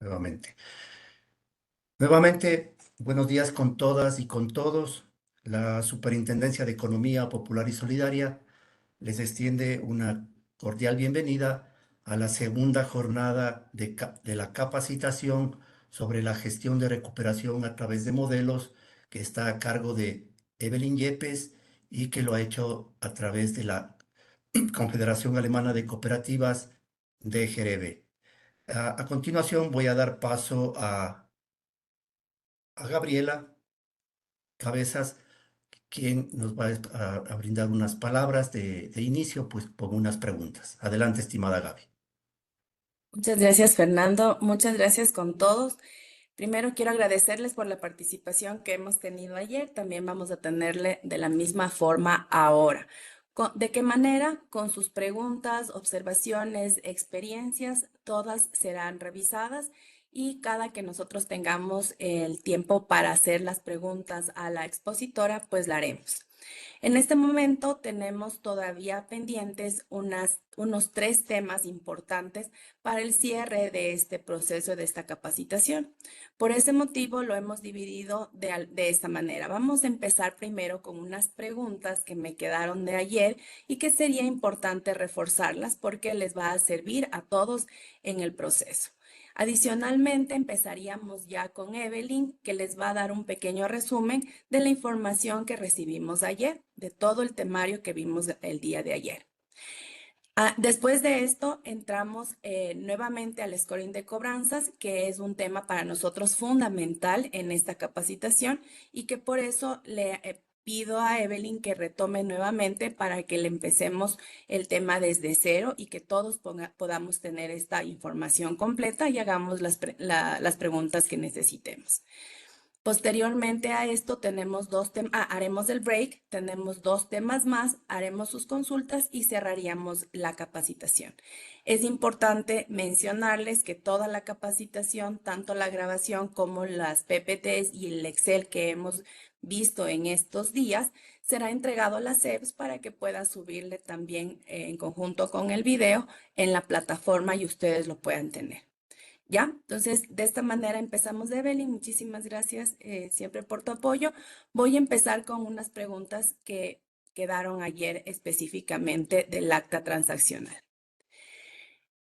Nuevamente. Nuevamente, buenos días con todas y con todos. La Superintendencia de Economía Popular y Solidaria les extiende una cordial bienvenida a la segunda jornada de la capacitación sobre la gestión de recuperación a través de modelos que está a cargo de Evelyn Yepes y que lo ha hecho a través de la Confederación Alemana de Cooperativas de Jerebe. A continuación voy a dar paso a Gabriela Cabezas, quien nos va a brindar unas palabras de inicio, pues con unas preguntas. Adelante, estimada Gaby. Muchas gracias, Fernando. Muchas gracias con todos. Primero quiero agradecerles por la participación que hemos tenido ayer. También vamos a tenerle de la misma forma ahora. ¿De qué manera? Con sus preguntas, observaciones, experiencias, todas serán revisadas y cada que nosotros tengamos el tiempo para hacer las preguntas a la expositora, pues la haremos. En este momento tenemos todavía pendientes unos 3 temas importantes para el cierre de este proceso, de esta capacitación. Por ese motivo lo hemos dividido de esta manera. Vamos a empezar primero con unas preguntas que me quedaron de ayer y que sería importante reforzarlas porque les va a servir a todos en el proceso. Adicionalmente, empezaríamos ya con Evelyn, que les va a dar un pequeño resumen de la información que recibimos ayer, de todo el temario que vimos el día de ayer. Después de esto, entramos nuevamente al scoring de cobranzas, que es un tema para nosotros fundamental en esta capacitación y que por eso le pido a Evelyn que retome nuevamente para que le empecemos el tema desde cero y que todos podamos tener esta información completa y hagamos las preguntas que necesitemos. Posteriormente a esto tenemos haremos el break, tenemos 2 temas más, haremos sus consultas y cerraríamos la capacitación. Es importante mencionarles que toda la capacitación, tanto la grabación como las PPTs y el Excel que hemos visto en estos días, será entregado a las SEPs para que puedan subirle también en conjunto con el video en la plataforma y ustedes lo puedan tener. ¿Ya? Entonces, de esta manera empezamos, Evelyn. Muchísimas gracias siempre por tu apoyo. Voy a empezar con unas preguntas que quedaron ayer específicamente del acta transaccional.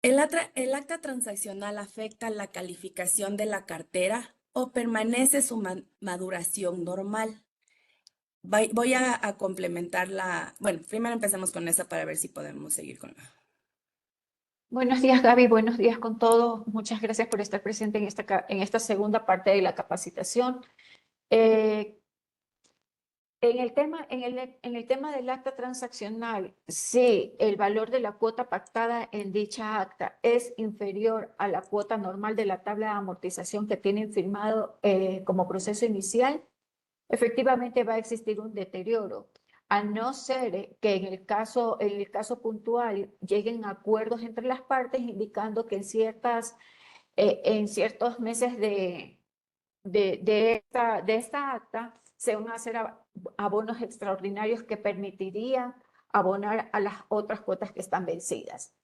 ¿El acta transaccional afecta la calificación de la cartera o permanece su maduración normal? Voy a complementar Bueno, primero empecemos con esa para ver si podemos seguir con la... Buenos días, Gaby. Buenos días con todos. Muchas gracias por estar presente en esta segunda parte de la capacitación. Eh, en el tema del acta transaccional, si el valor de la cuota pactada en dicha acta es inferior a la cuota normal de la tabla de amortización que tienen firmado como proceso inicial, efectivamente va a existir un deterioro, a no ser que en el caso puntual lleguen a acuerdos entre las partes indicando que en ciertos meses de esta acta se van a hacer abonos extraordinarios que permitirían abonar a las otras cuotas que están vencidas.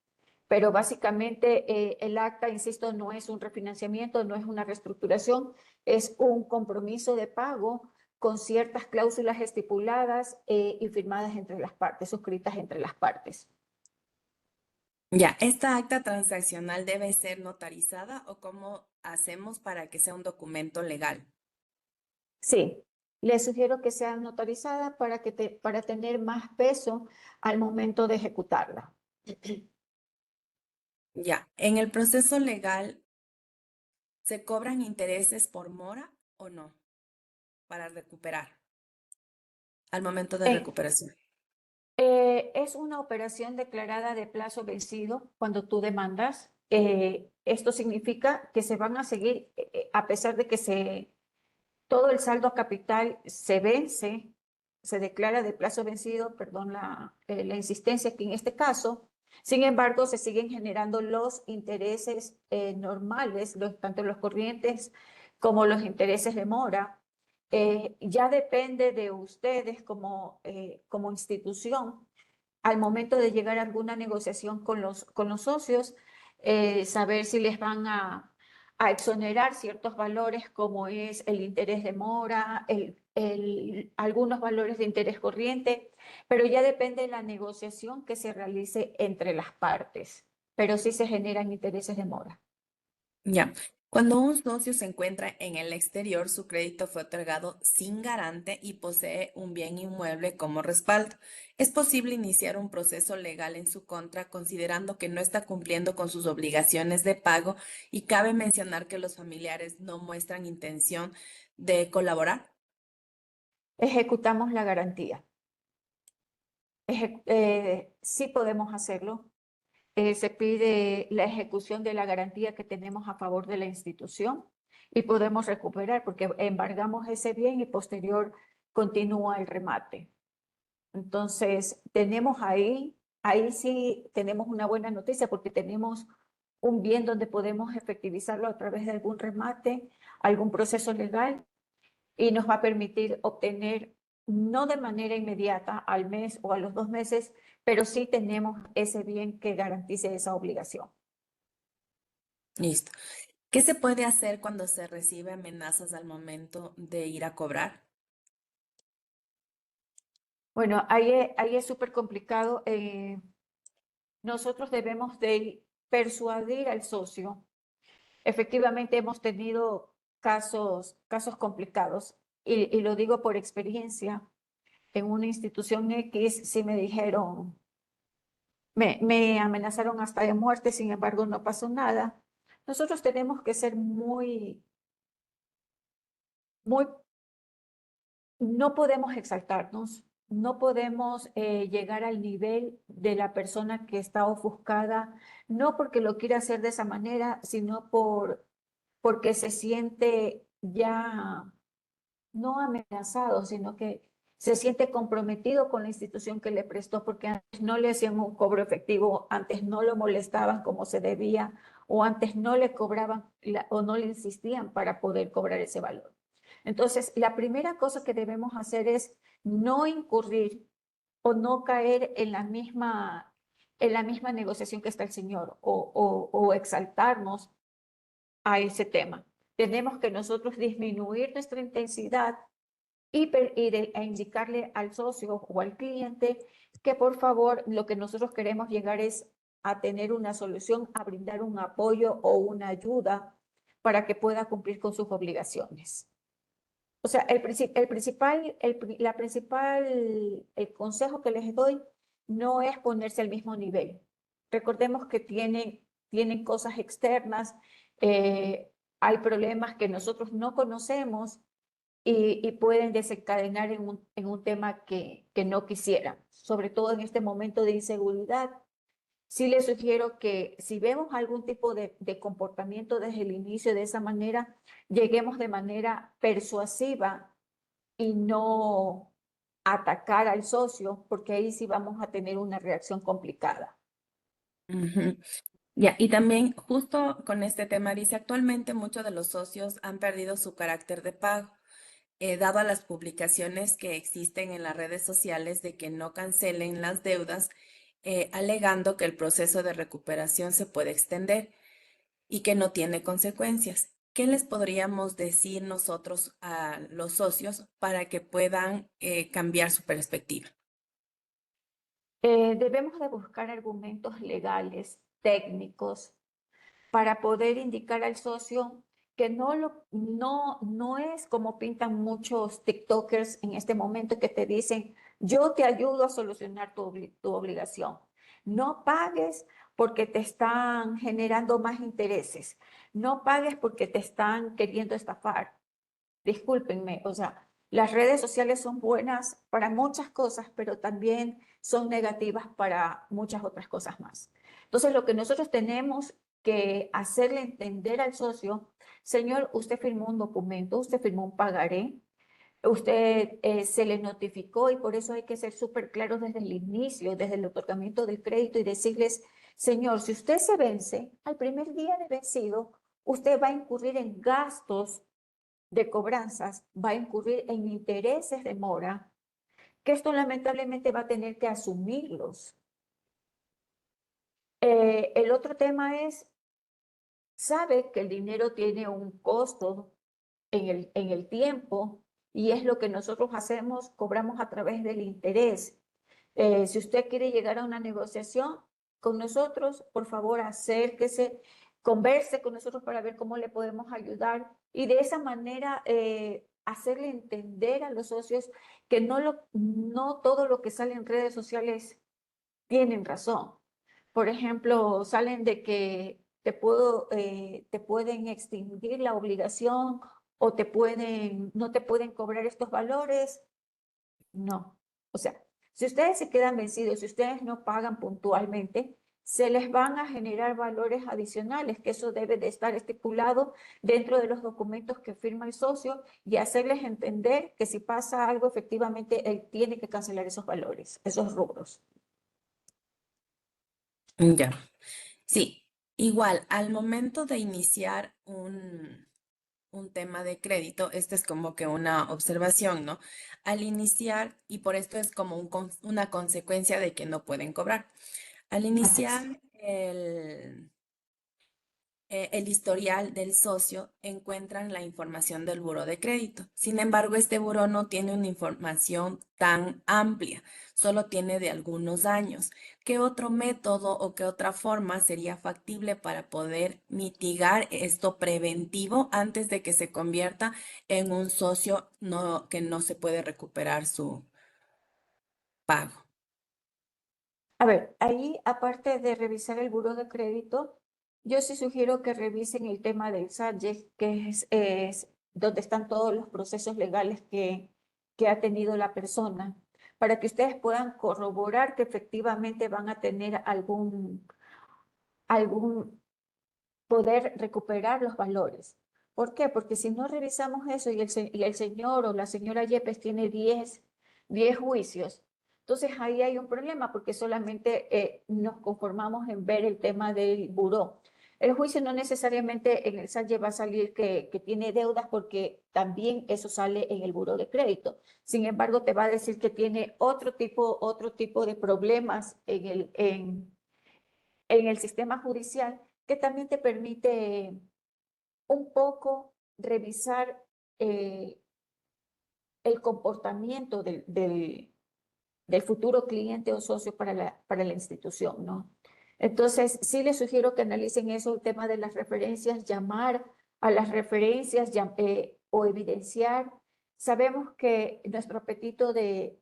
Pero básicamente el acta, insisto, no es un refinanciamiento, no es una reestructuración, es un compromiso de pago con ciertas cláusulas estipuladas y firmadas entre las partes, suscritas entre las partes. Ya, ¿esta acta transaccional debe ser notarizada o cómo hacemos para que sea un documento legal? Sí, les sugiero que sea notarizada para tener más peso al momento de ejecutarla. Ya, en el proceso legal, ¿se cobran intereses por mora o no para recuperar al momento de Eh, recuperación? Es una operación declarada de plazo vencido cuando tú demandas. Esto significa que se van a seguir, a pesar de que todo el saldo a capital se vence, se declara de plazo vencido, perdón la insistencia aquí en este caso. Sin embargo, se siguen generando los intereses normales, tanto los corrientes como los intereses de mora. Ya depende de ustedes como institución, al momento de llegar a alguna negociación con los socios, saber si les van a a exonerar ciertos valores como es el interés de mora, algunos valores de interés corriente, pero ya depende de la negociación que se realice entre las partes, pero sí se generan intereses de mora. Ya. Cuando un socio se encuentra en el exterior, su crédito fue otorgado sin garante y posee un bien inmueble como respaldo. ¿Es posible iniciar un proceso legal en su contra considerando que no está cumpliendo con sus obligaciones de pago? Y cabe mencionar que los familiares no muestran intención de colaborar. Ejecutamos la garantía. Sí podemos hacerlo. Se pide la ejecución de la garantía que tenemos a favor de la institución y podemos recuperar porque embargamos ese bien y posterior continúa el remate. Entonces, tenemos ahí sí tenemos una buena noticia porque tenemos un bien donde podemos efectivizarlo a través de algún remate, algún proceso legal y nos va a permitir obtener, no de manera inmediata, al mes o a los 2 meses, pero sí tenemos ese bien que garantice esa obligación. Listo. ¿Qué se puede hacer cuando se recibe amenazas al momento de ir a cobrar? Bueno, ahí es súper complicado. Nosotros debemos de persuadir al socio. Efectivamente, hemos tenido casos complicados y lo digo por experiencia. En una institución X sí me dijeron, me amenazaron hasta de muerte, sin embargo no pasó nada. Nosotros tenemos que ser muy, no podemos exaltarnos, no podemos llegar al nivel de la persona que está ofuscada, no porque lo quiera hacer de esa manera, sino porque se siente ya no amenazado, sino que se siente comprometido con la institución que le prestó, porque antes no le hacían un cobro efectivo, antes no lo molestaban como se debía, o antes no le cobraban o no le insistían para poder cobrar ese valor. Entonces, la primera cosa que debemos hacer es no incurrir o no caer en la misma negociación que está el Señor o exaltarnos a ese tema. Tenemos que nosotros disminuir nuestra intensidad e indicarle al socio o al cliente que por favor lo que nosotros queremos llegar es a tener una solución, a brindar un apoyo o una ayuda para que pueda cumplir con sus obligaciones. O sea, el consejo que les doy no es ponerse al mismo nivel. Recordemos que tienen cosas externas, hay problemas que nosotros no conocemos y pueden desencadenar en un tema que no quisieran, sobre todo en este momento de inseguridad. Sí les sugiero que si vemos algún tipo de comportamiento desde el inicio de esa manera, lleguemos de manera persuasiva y no atacar al socio, porque ahí sí vamos a tener una reacción complicada. Ujú. Ya, y también justo con este tema dice, actualmente muchos de los socios han perdido su carácter de pago, dado a las publicaciones que existen en las redes sociales de que no cancelen las deudas, alegando que el proceso de recuperación se puede extender y que no tiene consecuencias. ¿Qué les podríamos decir nosotros a los socios para que puedan cambiar su perspectiva? Debemos de buscar argumentos legales, técnicos, para poder indicar al socio que no es como pintan muchos TikTokers en este momento que te dicen, yo te ayudo a solucionar tu obligación. No pagues porque te están generando más intereses. No pagues porque te están queriendo estafar. Discúlpenme, o sea, las redes sociales son buenas para muchas cosas, pero también son negativas para muchas otras cosas más. Entonces, lo que nosotros tenemos que hacerle entender al socio, señor, usted firmó un documento, usted firmó un pagaré, usted se le notificó y por eso hay que ser súper claros desde el inicio, desde el otorgamiento del crédito y decirles, señor, si usted se vence, al primer día de vencido, usted va a incurrir en gastos de cobranzas, va a incurrir en intereses de mora, que esto lamentablemente va a tener que asumirlos. El otro tema es, sabe que el dinero tiene un costo en el tiempo y es lo que nosotros hacemos, cobramos a través del interés. Si usted quiere llegar a una negociación con nosotros, por favor, acérquese, converse con nosotros para ver cómo le podemos ayudar y de esa manera hacerle entender a los socios que no todo lo que sale en redes sociales tienen razón. Por ejemplo, salen de que te pueden extinguir la obligación o no te pueden cobrar estos valores. No. O sea, si ustedes se quedan vencidos, si ustedes no pagan puntualmente, se les van a generar valores adicionales, que eso debe de estar estipulado dentro de los documentos que firma el socio y hacerles entender que si pasa algo, efectivamente, él tiene que cancelar esos valores, esos rubros. Ya. Sí, igual, al momento de iniciar un tema de crédito, esta es como que una observación, ¿no? Al iniciar, y por esto es como una consecuencia de que no pueden cobrar. Al Así es. iniciar el historial del socio, encuentran la información del buró de crédito. Sin embargo, este buró no tiene una información tan amplia, solo tiene de algunos años. ¿Qué otro método o qué otra forma sería factible para poder mitigar esto preventivo antes de que se convierta en un socio que no se puede recuperar su pago? A ver, ahí, aparte de revisar el buró de crédito, yo sí sugiero que revisen el tema del SATJEX, que es donde están todos los procesos legales que ha tenido la persona, para que ustedes puedan corroborar que efectivamente van a tener algún poder recuperar los valores. ¿Por qué? Porque si no revisamos eso y el señor o la señora Yepes tiene 10 juicios, entonces ahí hay un problema porque solamente nos conformamos en ver el tema del buró. El juicio no necesariamente en el SAT va a salir que tiene deudas porque también eso sale en el buró de crédito. Sin embargo, te va a decir que tiene otro tipo de problemas en el sistema judicial que también te permite un poco revisar eh, el comportamiento del futuro cliente o socio para la institución, ¿no? Entonces, sí les sugiero que analicen eso, el tema de las referencias, llamar a las referencias o evidenciar. Sabemos que nuestro apetito de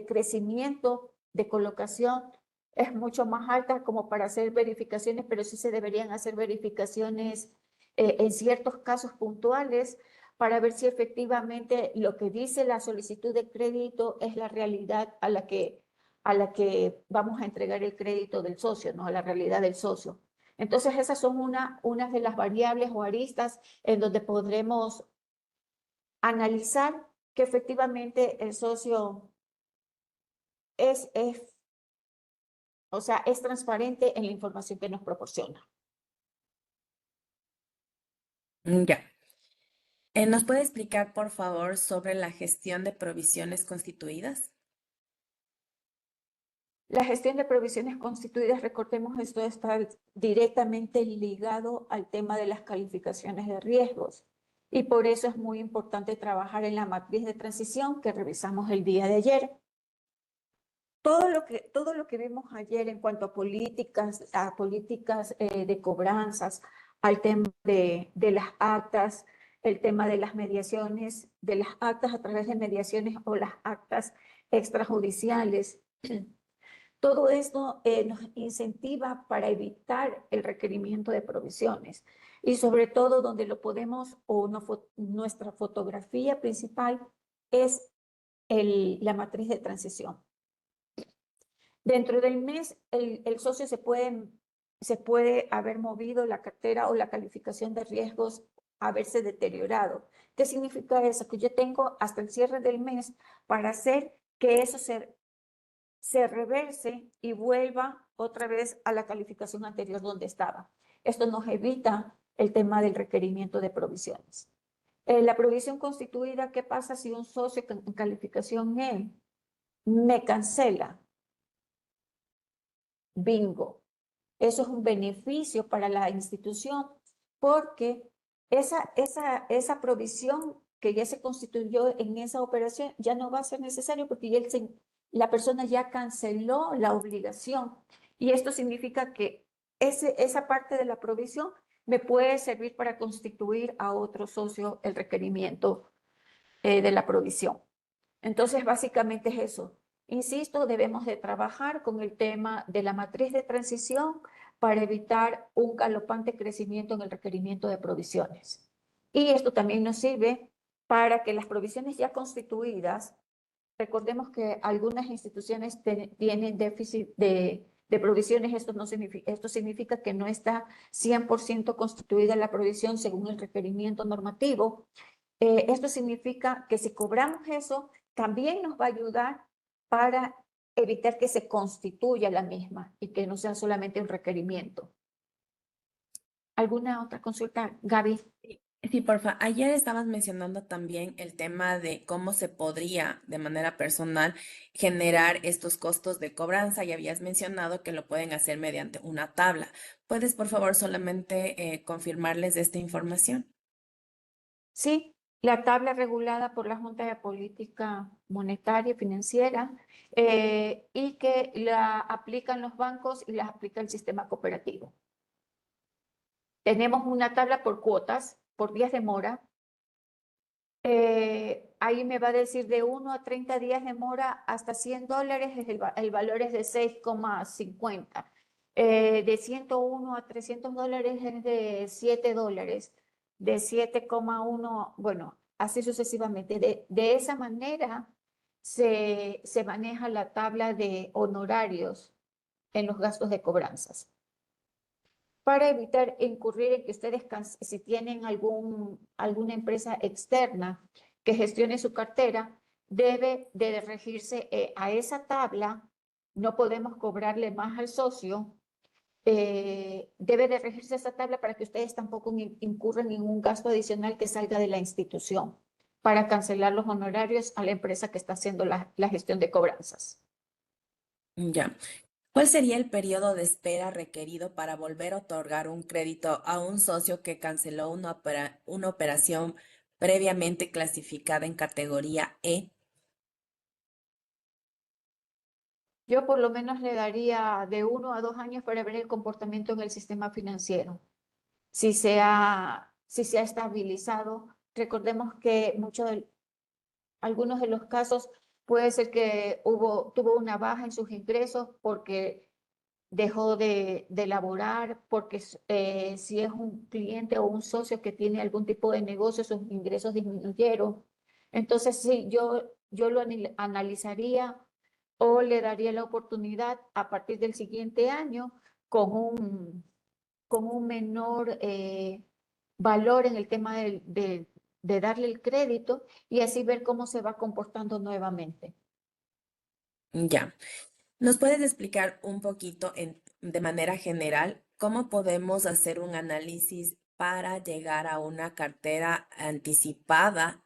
crecimiento, de colocación, es mucho más alta como para hacer verificaciones, pero sí se deberían hacer verificaciones en ciertos casos puntuales para ver si efectivamente lo que dice la solicitud de crédito es la realidad a la que vamos a entregar el crédito del socio, ¿no? A la realidad del socio. Entonces, esas son unas de las variables o aristas en donde podremos analizar que efectivamente el socio es, es, o sea, es transparente en la información que nos proporciona. Ya. ¿Nos puede explicar, por favor, sobre la gestión de provisiones constituidas? La gestión de provisiones constituidas, recordemos, esto está directamente ligado al tema de las calificaciones de riesgos. Y por eso es muy importante trabajar en la matriz de transición que revisamos el día de ayer. Todo lo que vimos ayer en cuanto a políticas de cobranzas, al tema de las actas, el tema de las mediaciones, de las actas a través de mediaciones o las actas extrajudiciales. Todo esto nos incentiva para evitar el requerimiento de provisiones y sobre todo donde lo podemos o nuestra fotografía principal es la matriz de transición. Dentro del mes, el socio se puede haber movido la cartera o la calificación de riesgos, haberse deteriorado. ¿Qué significa eso? Que yo tengo hasta el cierre del mes para hacer que eso se reverse y vuelva otra vez a la calificación anterior donde estaba. Esto nos evita el tema del requerimiento de provisiones. La provisión constituida, ¿qué pasa si un socio en calificación E me cancela? Bingo. Eso es un beneficio para la institución porque esa provisión que ya se constituyó en esa operación ya no va a ser necesario porque ya la persona ya canceló la obligación. Y esto significa que esa parte de la provisión me puede servir para constituir a otro socio el requerimiento de la provisión. Entonces, básicamente es eso. Insisto, debemos de trabajar con el tema de la matriz de transición para evitar un galopante crecimiento en el requerimiento de provisiones. Y esto también nos sirve para que las provisiones ya constituidas, recordemos que algunas instituciones tienen déficit de provisiones, esto significa que no está 100% constituida la provisión según el requerimiento normativo. Esto significa que si cobramos eso, también nos va a ayudar para evitar que se constituya la misma y que no sea solamente un requerimiento. ¿Alguna otra consulta, Gaby? Sí, porfa. Ayer estabas mencionando también el tema de cómo se podría de manera personal generar estos costos de cobranza y habías mencionado que lo pueden hacer mediante una tabla. ¿Puedes, por favor, solamente confirmarles esta información? Sí, la tabla regulada por la Junta de Política Monetaria y Financiera y que la aplican los bancos y la aplica el sistema cooperativo. Tenemos una tabla por cuotas, por días de mora. Ahí me va a decir de 1 a 30 días de mora hasta $100, el valor es de 6,50. De 101 a $300 es de $7. De 7,1, bueno, así sucesivamente. De esa manera se maneja la tabla de honorarios en los gastos de cobranzas para evitar incurrir en que ustedes, si tienen alguna empresa externa que gestione su cartera, debe de regirse a esa tabla, no podemos cobrarle más al socio, debe de regirse a esa tabla para que ustedes tampoco incurran en un gasto adicional que salga de la institución para cancelar los honorarios a la empresa que está haciendo la gestión de cobranzas. Ya. ¿Cuál sería el periodo de espera requerido para volver a otorgar un crédito a un socio que canceló una operación previamente clasificada en categoría E? Yo por lo menos le daría de 1 a 2 años para ver el comportamiento en el sistema financiero. Si se ha estabilizado, recordemos que algunos de los casos puede ser que tuvo una baja en sus ingresos porque dejó de laborar, porque si es un cliente o un socio que tiene algún tipo de negocio, sus ingresos disminuyeron. Entonces, sí, yo lo analizaría o le daría la oportunidad a partir del siguiente año con un menor valor en el tema de darle el crédito y así ver cómo se va comportando nuevamente. Ya. ¿Nos puedes explicar un poquito de manera general cómo podemos hacer un análisis para llegar a una cartera anticipada,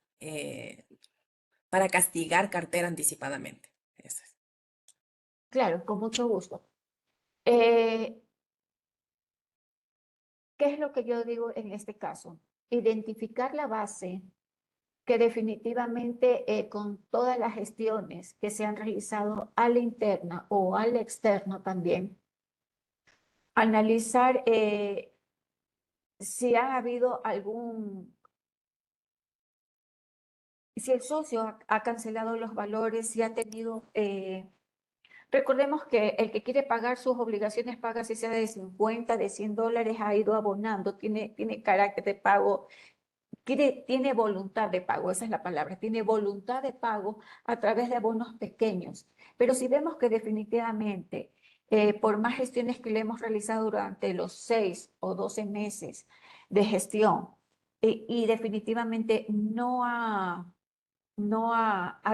para castigar cartera anticipadamente? Eso es. Claro, con mucho gusto. ¿Qué es lo que yo digo en este caso? Identificar la base que definitivamente con todas las gestiones que se han realizado a la interna o a la externa también, analizar si ha habido si el socio ha cancelado los valores, si ha tenido, recordemos que el que quiere pagar sus obligaciones paga si sea de 50, de $100, ha ido abonando, tiene carácter de pago, tiene voluntad de pago, esa es la palabra, tiene voluntad de pago a través de abonos pequeños. Pero si vemos que definitivamente, por más gestiones que le hemos realizado durante los 6 o 12 meses de gestión, y definitivamente no ha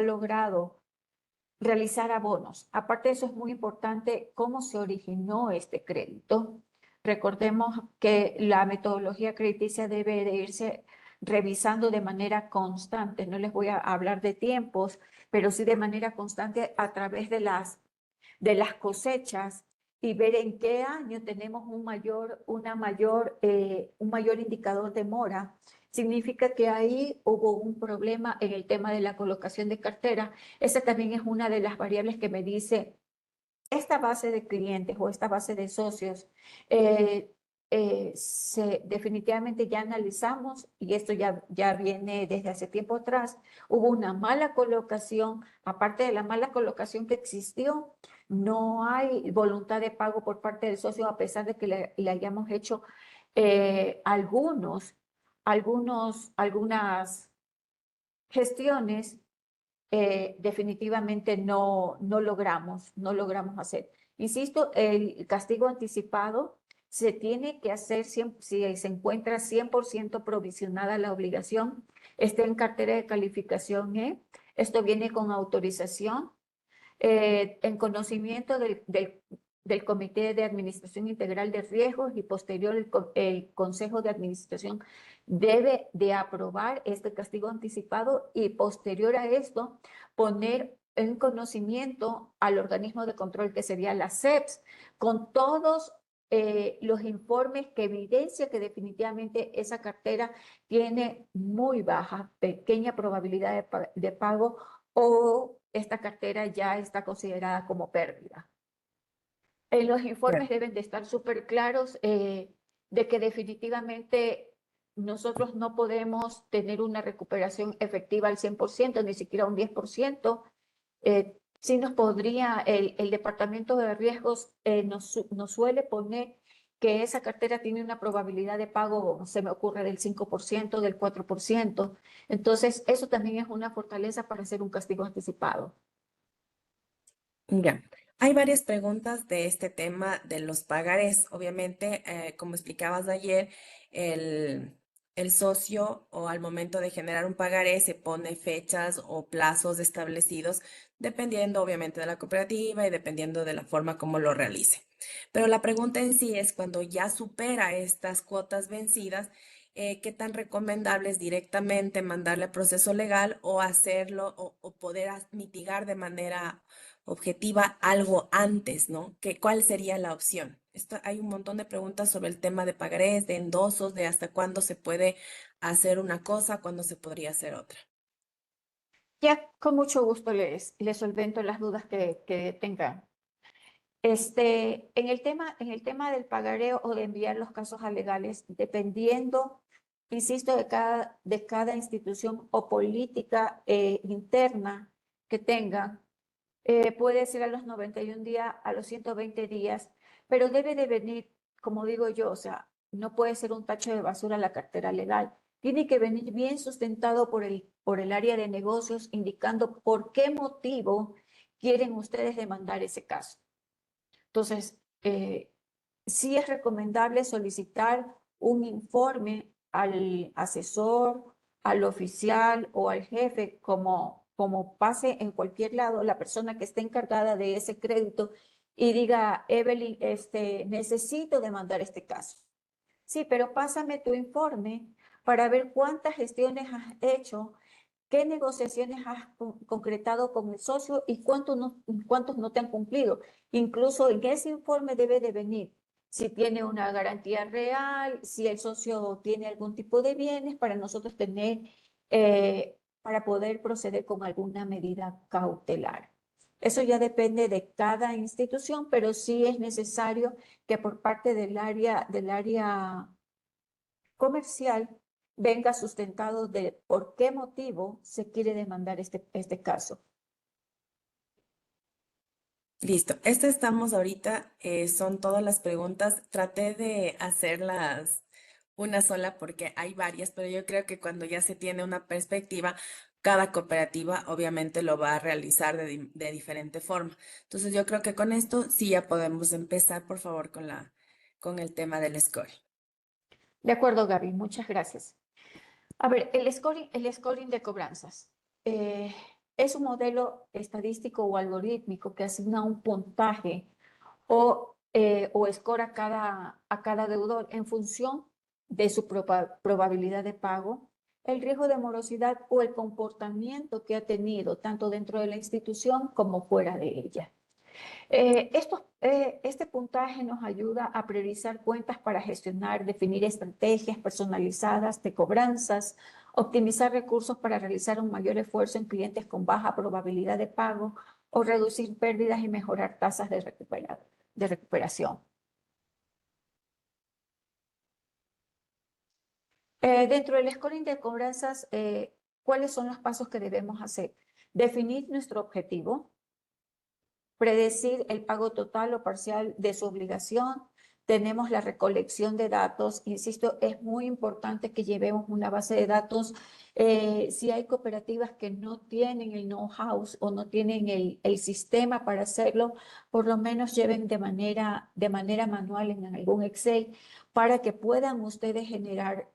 logrado realizar abonos. Aparte de eso, es muy importante cómo se originó este crédito. Recordemos que la metodología crediticia debe de irse revisando de manera constante. No les voy a hablar de tiempos, pero sí de manera constante a través de las cosechas y ver en qué año tenemos un mayor indicador de mora. Significa que ahí hubo un problema en el tema de la colocación de cartera. Esa también es una de las variables que me dice esta base de clientes o esta base de socios. Definitivamente ya analizamos, y esto ya viene desde hace tiempo atrás, hubo una mala colocación. Aparte de la mala colocación que existió, no hay voluntad de pago por parte del socio, a pesar de que le hayamos hecho algunas gestiones. Definitivamente no logramos hacer. Insisto, el castigo anticipado se tiene que hacer si se encuentra 100% provisionada la obligación, está en cartera de calificación E. Esto viene con autorización, en conocimiento del Comité de Administración Integral de Riesgos, y posterior el Consejo de Administración debe de aprobar este castigo anticipado, y posterior a esto poner en conocimiento al organismo de control, que sería la CEPS, con todos los informes que evidencia que definitivamente esa cartera tiene muy baja, pequeña probabilidad de pago, o esta cartera ya está considerada como pérdida. Los informes deben de estar súper claros, de que definitivamente nosotros no podemos tener una recuperación efectiva al 100%, ni siquiera un 10%. Sí nos podría, el Departamento de Riesgos nos suele poner que esa cartera tiene una probabilidad de pago, se me ocurre, del 5%, del 4%. Entonces, eso también es una fortaleza para hacer un castigo anticipado. Ya, hay varias preguntas de este tema de los pagarés. Obviamente, como explicabas ayer, el socio o al momento de generar un pagaré se pone fechas o plazos establecidos dependiendo obviamente de la cooperativa y dependiendo de la forma como lo realice. Pero la pregunta en sí es cuando ya supera estas cuotas vencidas, ¿qué tan recomendable es directamente mandarle a proceso legal o hacerlo o poder mitigar de manera objetiva algo antes, ¿no? ¿Cuál sería la opción? Hay un montón de preguntas sobre el tema de pagarés, de endosos, de hasta cuándo se puede hacer una cosa, cuándo se podría hacer otra. Ya, con mucho gusto les solvento las dudas que tengan. En el tema del pagaré o de enviar los casos a legales, dependiendo, insisto, de cada institución o política interna que tenga, puede ser a los 91 días, a los 120 días, pero debe de venir, como digo yo, o sea, no puede ser un tacho de basura la cartera legal. Tiene que venir bien sustentado por el área de negocios, indicando por qué motivo quieren ustedes demandar ese caso. Entonces, sí es recomendable solicitar un informe al asesor, al oficial o al jefe, como pase en cualquier lado, la persona que esté encargada de ese crédito, y diga: Evelyn, necesito demandar este caso. Sí, pero pásame tu informe para ver cuántas gestiones has hecho, qué negociaciones has concretado con el socio y cuántos no te han cumplido. Incluso en ese informe debe de venir si tiene una garantía real, si el socio tiene algún tipo de bienes, para nosotros para poder proceder con alguna medida cautelar. Eso ya depende de cada institución, pero sí es necesario que por parte del área comercial venga sustentado de por qué motivo se quiere demandar este caso. Listo, esta estamos ahorita, son todas las preguntas. Traté de hacerlas una sola porque hay varias, pero yo creo que cuando ya se tiene una perspectiva, cada cooperativa obviamente lo va a realizar de diferente forma. Entonces yo creo que con esto sí ya podemos empezar, por favor, con el tema del scoring. De acuerdo, Gaby, muchas gracias. A ver, el scoring de cobranzas. Es un modelo estadístico o algorítmico que asigna un puntaje o score a cada deudor en función de su probabilidad de pago, el riesgo de morosidad o el comportamiento que ha tenido tanto dentro de la institución como fuera de ella. Este puntaje nos ayuda a priorizar cuentas para gestionar, definir estrategias personalizadas de cobranzas, optimizar recursos para realizar un mayor esfuerzo en clientes con baja probabilidad de pago o reducir pérdidas y mejorar tasas de recuperación. Dentro del scoring de cobranzas, ¿cuáles son los pasos que debemos hacer? Definir nuestro objetivo, predecir el pago total o parcial de su obligación. Tenemos la recolección de datos. Insisto, es muy importante que llevemos una base de datos. Si hay cooperativas que no tienen el know-how o no tienen el sistema para hacerlo, por lo menos lleven de manera manual en algún Excel para que puedan ustedes generar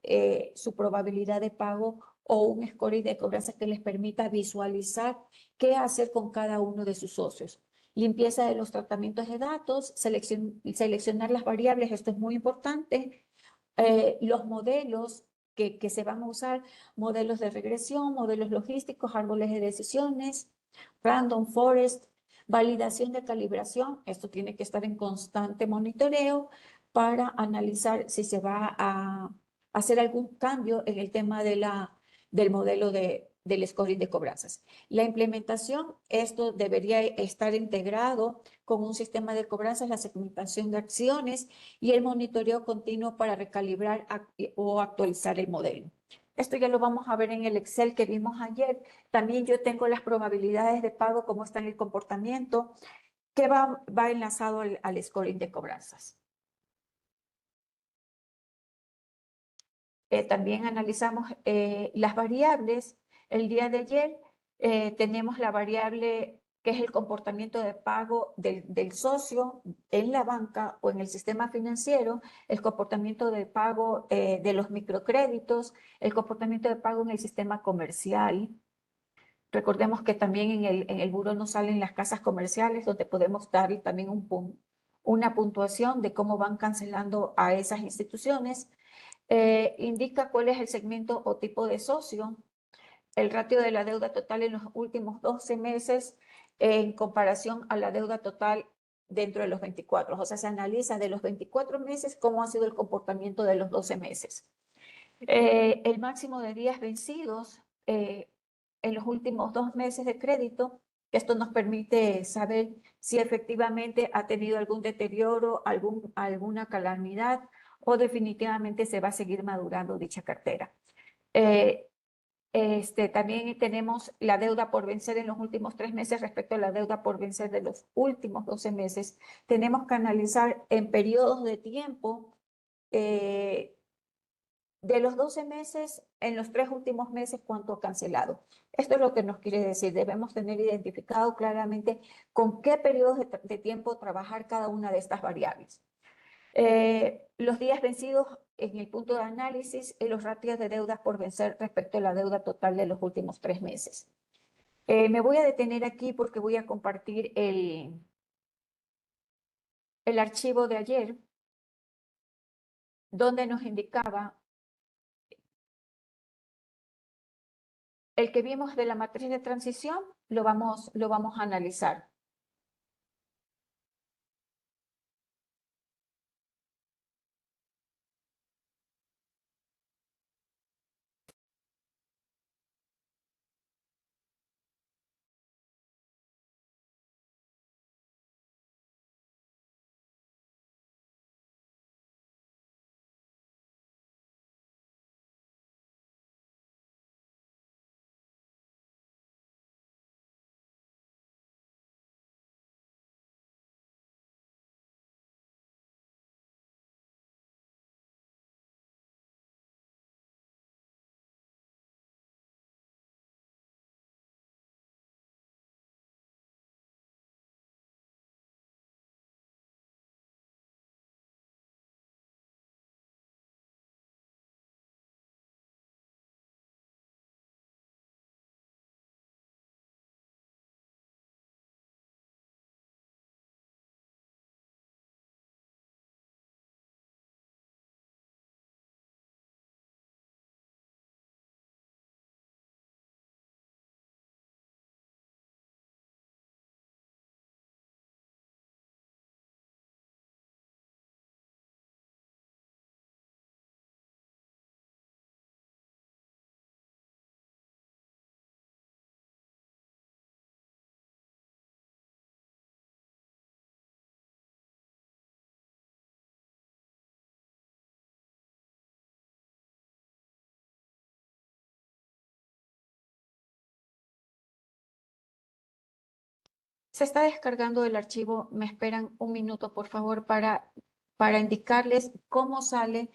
su probabilidad de pago o un scoring de cobranza que les permita visualizar qué hacer con cada uno de sus socios. Limpieza de los tratamientos de datos, seleccionar las variables, esto es muy importante. Los modelos que se van a usar, modelos de regresión, modelos logísticos, árboles de decisiones, random forest, validación de calibración, esto tiene que estar en constante monitoreo para analizar si se va a hacer algún cambio en el tema del modelo del scoring de cobranzas. La implementación, esto debería estar integrado con un sistema de cobranzas, la segmentación de acciones y el monitoreo continuo para recalibrar o actualizar el modelo. Esto ya lo vamos a ver en el Excel que vimos ayer. También yo tengo las probabilidades de pago, cómo está en el comportamiento, que va enlazado al scoring de cobranzas. También analizamos las variables. El día de ayer tenemos la variable que es el comportamiento de pago del socio en la banca o en el sistema financiero, el comportamiento de pago de los microcréditos, el comportamiento de pago en el sistema comercial. Recordemos que también en el buró nos salen las casas comerciales donde podemos dar también una puntuación de cómo van cancelando a esas instituciones. Indica cuál es el segmento o tipo de socio, el ratio de la deuda total en los últimos 12 meses en comparación a la deuda total dentro de los 24. O sea, se analiza de los 24 meses cómo ha sido el comportamiento de los 12 meses. El máximo de días vencidos en los últimos 2 meses de crédito. Esto nos permite saber si efectivamente ha tenido algún deterioro, alguna calamidad o definitivamente se va a seguir madurando dicha cartera. También tenemos la deuda por vencer en los últimos 3 meses respecto a la deuda por vencer de los últimos 12 meses. Tenemos que analizar en periodos de tiempo de los 12 meses, en los 3 últimos meses, cuánto ha cancelado. Esto es lo que nos quiere decir. Debemos tener identificado claramente con qué periodos de tiempo trabajar cada una de estas variables. Los días vencidos en el punto de análisis y los ratios de deudas por vencer respecto a la deuda total de los últimos 3 meses. Me voy a detener aquí porque voy a compartir el archivo de ayer, donde nos indicaba el que vimos de la matriz de transición, lo vamos a analizar. Se está descargando el archivo. Me esperan un minuto, por favor, para indicarles cómo sale,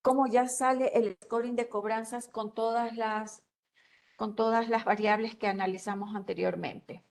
cómo ya sale el scoring de cobranzas con todas las variables que analizamos anteriormente.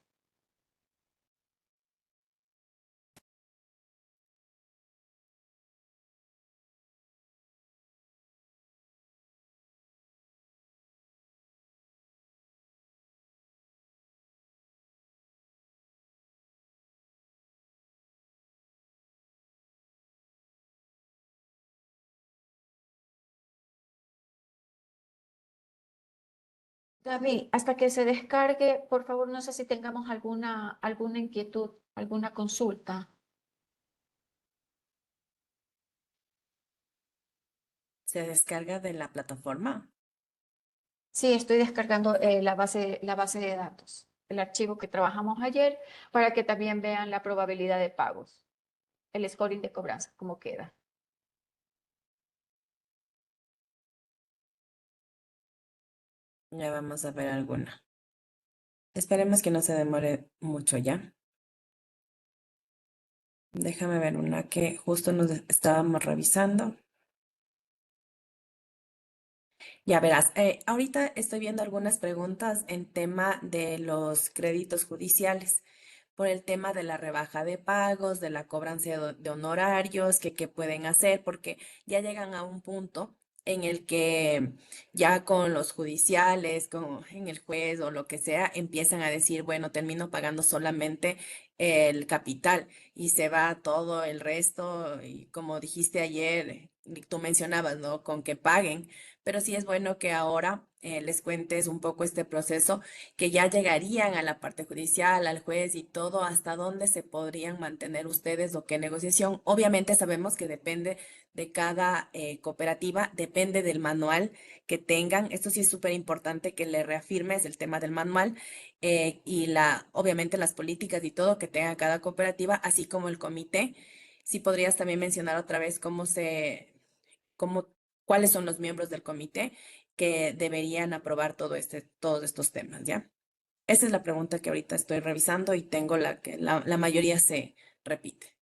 Gaby, hasta que se descargue, por favor, no sé si tengamos alguna inquietud, alguna consulta. ¿Se descarga de la plataforma? Sí, estoy descargando la base de datos, el archivo que trabajamos ayer, para que también vean la probabilidad de pagos, el scoring de cobranza, cómo queda. Ya vamos a ver alguna. Esperemos que no se demore mucho ya. Déjame ver una que justo nos estábamos revisando. Ya verás, ahorita estoy viendo algunas preguntas en tema de los créditos judiciales, por el tema de la rebaja de pagos, de la cobranza de honorarios, que qué pueden hacer, porque ya llegan a un punto en el que ya con los judiciales, con en el juez o lo que sea, empiezan a decir, bueno, termino pagando solamente el capital y se va todo el resto, y como dijiste ayer, y tú mencionabas, ¿no? Con que paguen, pero sí es bueno que ahora les cuentes un poco este proceso, que ya llegarían a la parte judicial, al juez y todo, hasta dónde se podrían mantener ustedes o qué negociación. Obviamente sabemos que depende de cada cooperativa, depende del manual que tengan. Esto sí es súper importante que le reafirmes el tema del manual, y obviamente las políticas y todo que tenga cada cooperativa, así como el comité. Sí podrías también mencionar otra vez cómo, cuáles son los miembros del comité que deberían aprobar todos estos temas, ¿ya? Esa es la pregunta que ahorita estoy revisando y tengo la que la mayoría se repite.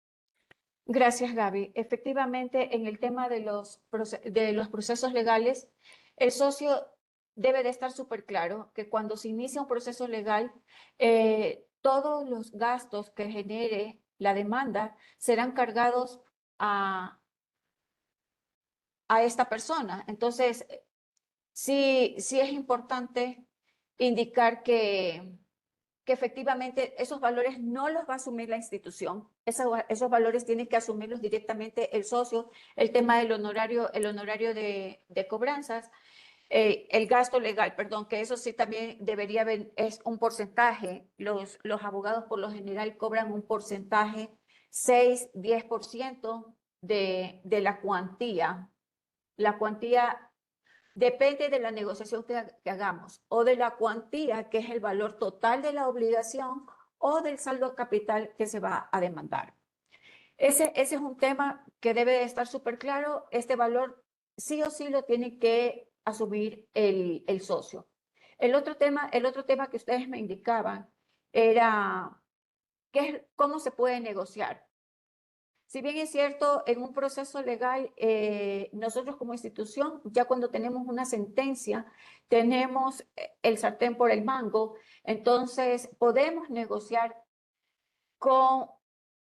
Gracias, Gaby. Efectivamente, en el tema de de los procesos legales, el socio debe de estar súper claro que cuando se inicia un proceso legal, todos los gastos que genere la demanda serán cargados a, a esta persona. Entonces, sí es importante indicar que efectivamente esos valores no los va a asumir la institución. Esos valores tienen que asumirlos directamente el socio. El tema del honorario, el honorario de cobranzas, el gasto legal, perdón, que eso sí también debería haber, es un porcentaje. Los abogados por lo general cobran un porcentaje, 6-10% de la cuantía. La cuantía depende de la negociación que hagamos o de la cuantía, que es el valor total de la obligación, o del saldo capital que se va a demandar. Ese es un tema que debe de estar súper claro. Este valor sí o sí lo tiene que asumir el socio. El otro tema que ustedes me indicaban era cómo se puede negociar. Si bien es cierto, en un proceso legal, nosotros como institución, ya cuando tenemos una sentencia, tenemos el sartén por el mango, entonces podemos negociar con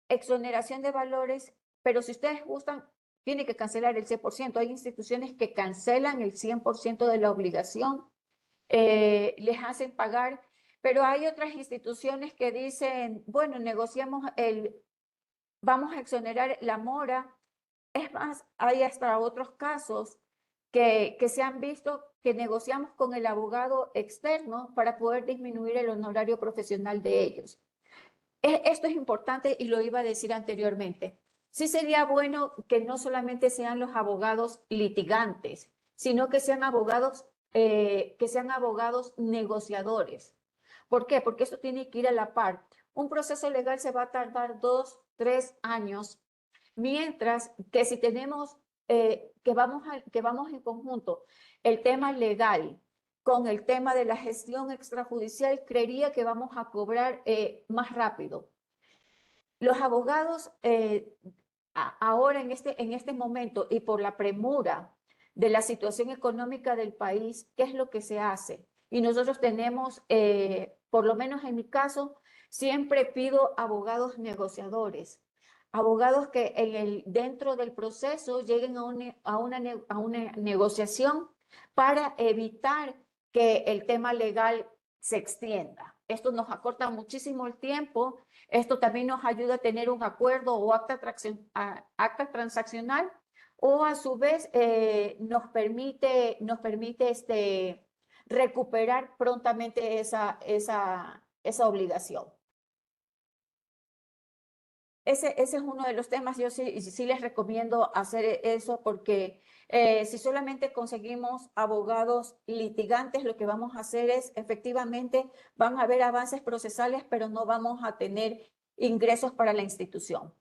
exoneración de valores, pero si ustedes gustan, tiene que cancelar el 100%. Hay instituciones que cancelan el 100% de la obligación, les hacen pagar, pero hay otras instituciones que dicen, bueno, negociamos vamos a exonerar la mora. Es más, hay hasta otros casos que se han visto que negociamos con el abogado externo para poder disminuir el honorario profesional de ellos. Esto es importante y lo iba a decir anteriormente. Sí sería bueno que no solamente sean los abogados litigantes, sino que sean abogados negociadores. ¿Por qué? Porque esto tiene que ir a la par. Un proceso legal se va a tardar 2-3 años, mientras que si tenemos que vamos en conjunto el tema legal con el tema de la gestión extrajudicial, creería que vamos a cobrar más rápido. Los abogados ahora en este momento y por la premura de la situación económica del país, ¿qué es lo que se hace? Y nosotros tenemos, por lo menos en mi caso, siempre pido abogados negociadores, abogados que dentro del proceso lleguen a una negociación para evitar que el tema legal se extienda. Esto nos acorta muchísimo el tiempo. Esto también nos ayuda a tener un acuerdo o acta transaccional, o a su vez nos permite recuperar prontamente esa obligación. Ese es uno de los temas. Yo sí les recomiendo hacer eso, porque si solamente conseguimos abogados litigantes, lo que vamos a hacer es, efectivamente, van a haber avances procesales, pero no vamos a tener ingresos para la institución.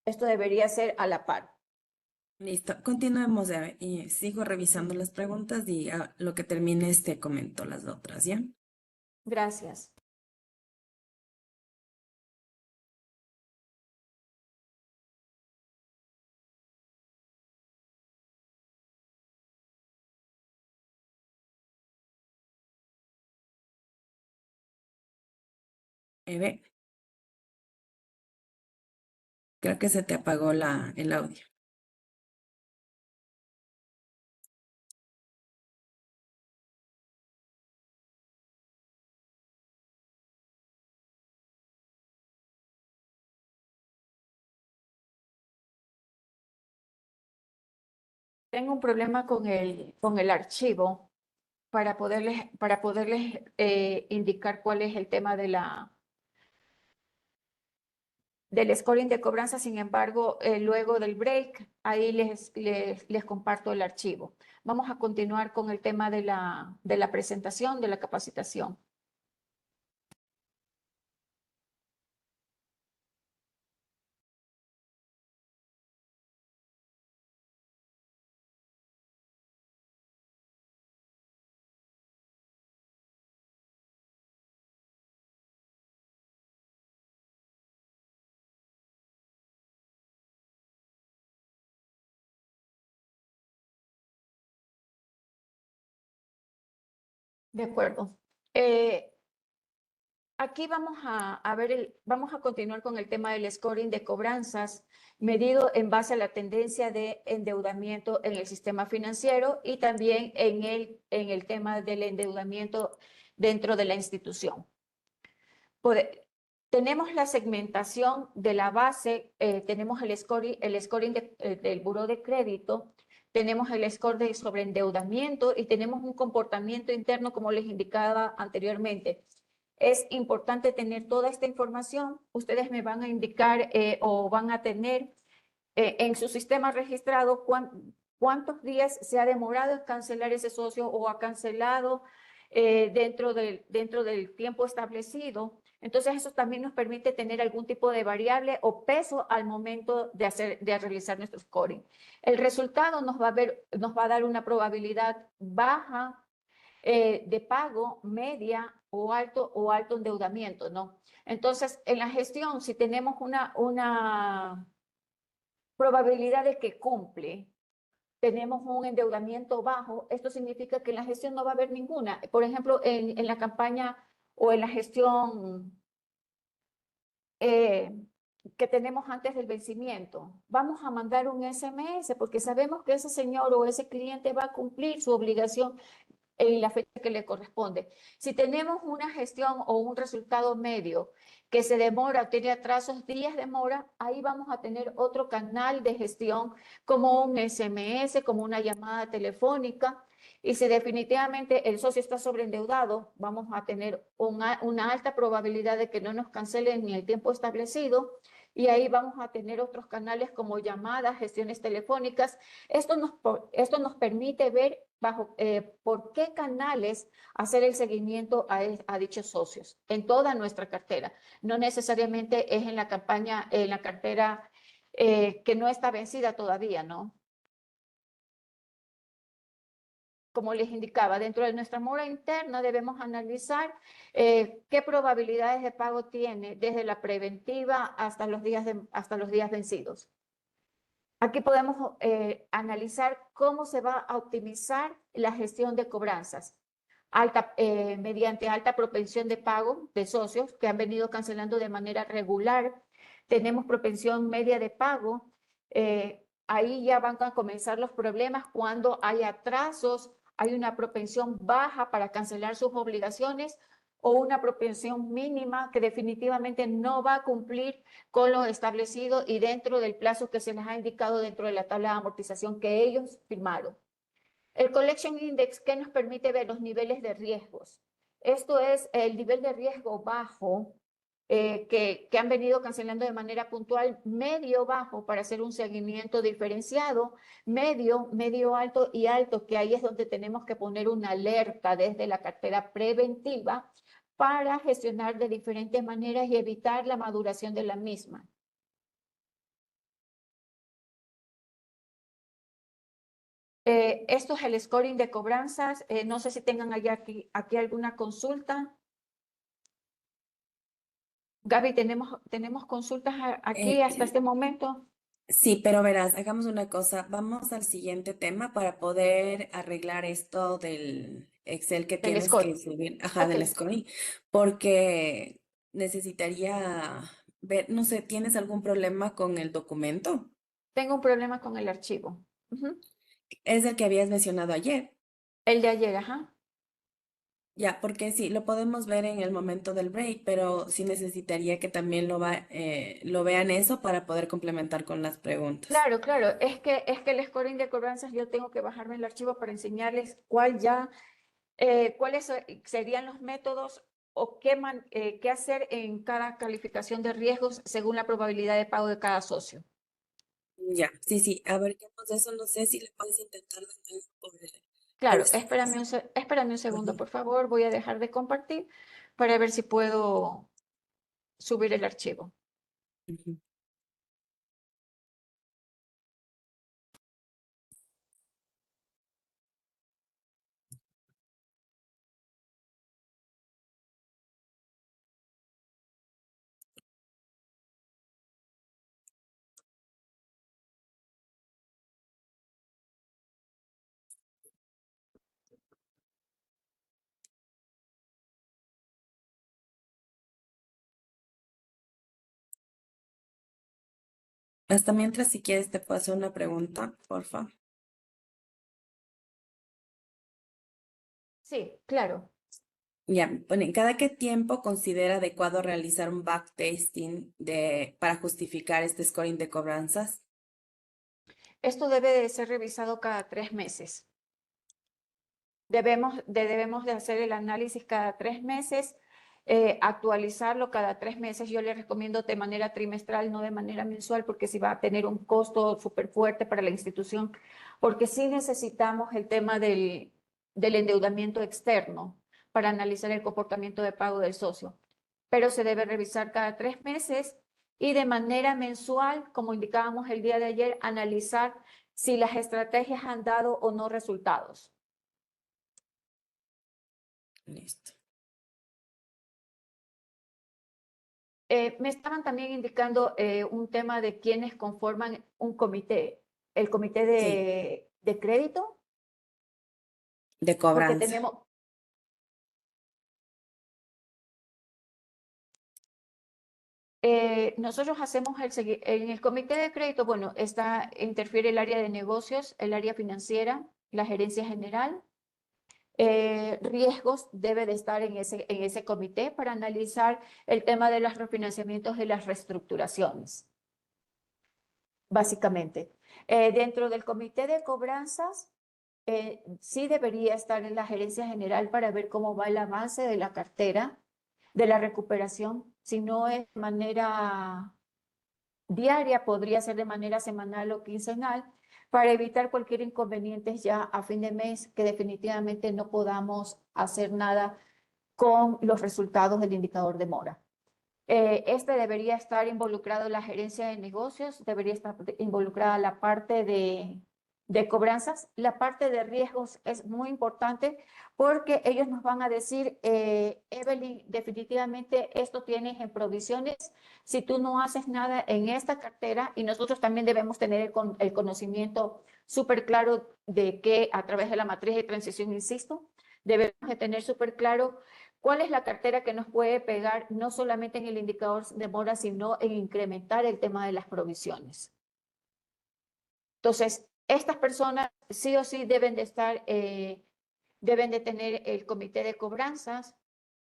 Esto debería ser a la par. Listo, continuemos y sigo revisando las preguntas y a lo que termine comento las otras, ¿ya? Gracias. Eve, creo que se te apagó el audio. Tengo un problema con el archivo para poderles indicar cuál es el tema del scoring de cobranza. Sin embargo, luego del break, ahí les comparto el archivo. Vamos a continuar con el tema de la presentación, de la capacitación. De acuerdo. Aquí vamos a continuar con el tema del scoring de cobranzas, medido en base a la tendencia de endeudamiento en el sistema financiero y también en el tema del endeudamiento dentro de la institución. Tenemos la segmentación de la base, tenemos el scoring del buró de crédito, tenemos el score de sobreendeudamiento y tenemos un comportamiento interno, como les indicaba anteriormente. Es importante tener toda esta información. Ustedes me van a indicar o van a tener en su sistema registrado cuántos días se ha demorado en cancelar ese socio o ha cancelado dentro del tiempo establecido. Entonces, eso también nos permite tener algún tipo de variable o peso al momento de realizar nuestro scoring. El resultado nos va a dar una probabilidad baja de pago, media o alto endeudamiento, ¿no? Entonces, en la gestión, si tenemos una probabilidad de que cumple, tenemos un endeudamiento bajo, esto significa que en la gestión no va a haber ninguna. Por ejemplo, en la campaña o en la gestión que tenemos antes del vencimiento, vamos a mandar un SMS porque sabemos que ese señor o ese cliente va a cumplir su obligación en la fecha que le corresponde. Si tenemos una gestión o un resultado medio que se demora, tiene atrasos, días de demora, ahí vamos a tener otro canal de gestión como un SMS, como una llamada telefónica. Y si definitivamente el socio está sobreendeudado, vamos a tener una alta probabilidad de que no nos cancelen ni el tiempo establecido. Y ahí vamos a tener otros canales como llamadas, gestiones telefónicas. Esto nos permite ver por qué canales hacer el seguimiento a dichos socios en toda nuestra cartera. No necesariamente es en la campaña, en la cartera que no está vencida todavía, ¿no? como les indicaba, dentro de nuestra mora interna debemos analizar qué probabilidades de pago tiene desde la preventiva hasta los días vencidos. Aquí podemos analizar cómo se va a optimizar la gestión de cobranzas mediante alta propensión de pago de socios que han venido cancelando de manera regular. Tenemos propensión media de pago. Ahí ya van a comenzar los problemas cuando hay atrasos, hay una propensión baja para cancelar sus obligaciones o una propensión mínima que definitivamente no va a cumplir con lo establecido y dentro del plazo que se les ha indicado dentro de la tabla de amortización que ellos firmaron. El Collection Index, que nos permite ver los niveles de riesgos. Esto es el nivel de riesgo bajo que han venido cancelando de manera puntual, medio bajo para hacer un seguimiento diferenciado, medio alto y alto, que ahí es donde tenemos que poner una alerta desde la cartera preventiva para gestionar de diferentes maneras y evitar la maduración de la misma. Esto es el scoring de cobranzas. No sé si tengan allá aquí alguna consulta. Gaby, ¿tenemos consultas aquí hasta este momento? Sí, pero verás, hagamos una cosa. Vamos al siguiente tema para poder arreglar esto del Excel que Del tienes que scoring. subir, Ok, del scoring, porque necesitaría ver, no sé, ¿tienes algún problema con el documento? tengo un problema con el archivo. Ujú. Es el que habías mencionado ayer. El de ayer, ajá. Ya, porque sí, lo podemos ver en el momento del break, pero sí necesitaría que también lo vean eso para poder complementar con las preguntas. Claro, claro. Es que el scoring de cobranzas yo tengo que bajarme el archivo para enseñarles cuáles serían los métodos o qué hacer en cada calificación de riesgos según la probabilidad de pago de cada socio. Ya, sí, sí, a ver qué de eso, no sé si le puedes intentar de nuevo por Claro, SMS. espérame un segundo, Ujú, por favor. Voy a dejar de compartir para ver si puedo subir el archivo. ujú. Hasta mientras, si quieres, te puedo hacer una pregunta, porfa. Sí, claro. Ya, pone, ¿cada qué tiempo considera adecuado realizar un backtesting para justificar este scoring de cobranzas? Esto debe de ser revisado cada 3 meses. Debemos de hacer el análisis cada 3 meses, actualizarlo cada 3 meses. Yo le recomiendo de manera trimestral, no de manera mensual, porque sí va a tener un costo súper fuerte para la institución, porque sí necesitamos el tema del endeudamiento externo para analizar el comportamiento de pago del socio. Pero se debe revisar cada 3 meses y de manera mensual, como indicábamos el día de ayer, analizar si las estrategias han dado o no resultados. Listo. Me estaban también indicando un tema de quienes conforman un comité, el comité Sí, de crédito, de porque cobranza. nosotros hacemos en el comité de crédito, bueno, interfiere el área de negocios, el área financiera, la gerencia general. Riesgos debe de estar en ese comité para analizar el tema de los refinanciamientos y las reestructuraciones, básicamente. Dentro del comité de cobranzas, sí debería estar en la gerencia general para ver cómo va el avance de la cartera, de la recuperación. Si no es de manera diaria, podría ser de manera semanal o quincenal, para evitar cualquier inconveniente ya a fin de mes que definitivamente no podamos hacer nada con los resultados del indicador de mora. Este debería estar involucrado en la gerencia de negocios, debería estar involucrada la parte de cobranzas. La parte de riesgos es muy importante porque ellos nos van a decir, Evelyn, definitivamente esto tienes en provisiones si tú no haces nada en esta cartera, y nosotros también debemos tener el conocimiento súper claro de que a través de la matriz de transición, insisto, debemos de tener súper claro cuál es la cartera que nos puede pegar no solamente en el indicador de mora, sino en incrementar el tema de las provisiones. Entonces, estas personas sí o sí deben de estar, deben de tener el comité de cobranzas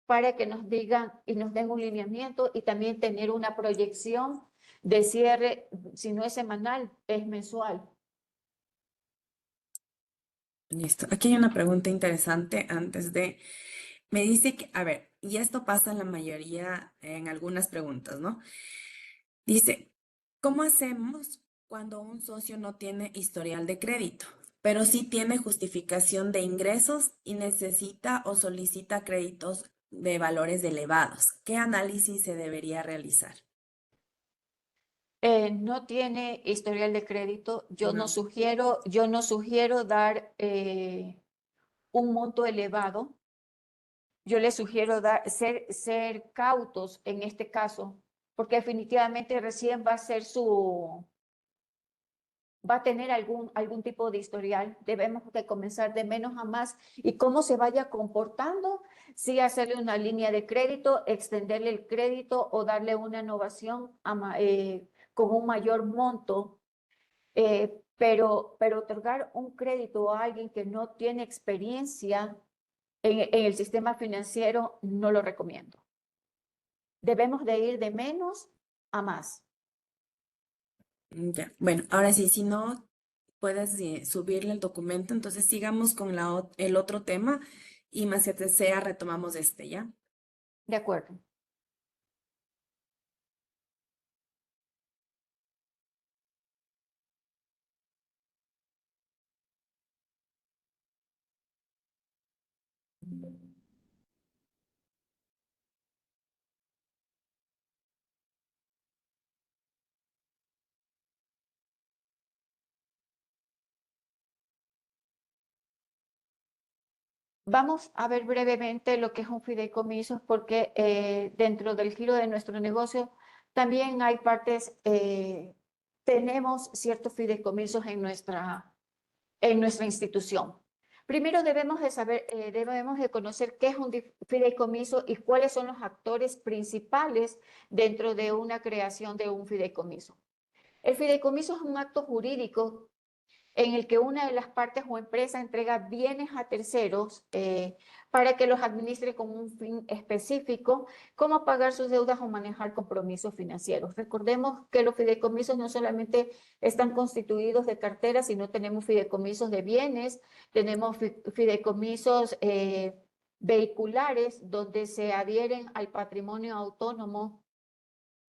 para que nos digan y nos den un lineamiento, y también tener una proyección de cierre, si no es semanal, es mensual. Listo. Aquí hay una pregunta interesante antes de... Me dice que, a ver, y esto pasa en la mayoría, en algunas preguntas, ¿no? Dice, ¿cómo hacemos cuando un socio no tiene historial de crédito, pero sí tiene justificación de ingresos y necesita o solicita créditos de valores elevados? ¿Qué análisis se debería realizar? No tiene historial de crédito, yo no No. sugiero dar un monto elevado. Yo les sugiero ser cautos en este caso, porque definitivamente recién va a ser va a tener algún tipo de historial. Debemos de comenzar de menos a más, y cómo se vaya comportando, si hacerle una línea de crédito, extenderle el crédito o darle una innovación con un mayor monto. Pero otorgar un crédito a alguien que no tiene experiencia en el sistema financiero, no lo recomiendo. Debemos de ir de menos a más. Ya. Bueno, ahora sí, si no puedes subirle el documento, entonces sigamos con el otro tema y más que sea retomamos este, ¿ya? De acuerdo. Vamos a ver brevemente lo que es un fideicomiso, porque dentro del giro de nuestro negocio también hay partes, tenemos ciertos fideicomisos en nuestra institución. Primero debemos de saber, debemos de conocer qué es un fideicomiso y cuáles son los actores principales dentro de una creación de un fideicomiso. El fideicomiso es un acto jurídico en el que una de las partes o empresa entrega bienes a terceros para que los administre con un fin específico, como pagar sus deudas o manejar compromisos financieros. Recordemos que los fideicomisos no solamente están constituidos de carteras, sino tenemos fideicomisos de bienes, tenemos fideicomisos vehiculares, donde se adhieren al patrimonio autónomo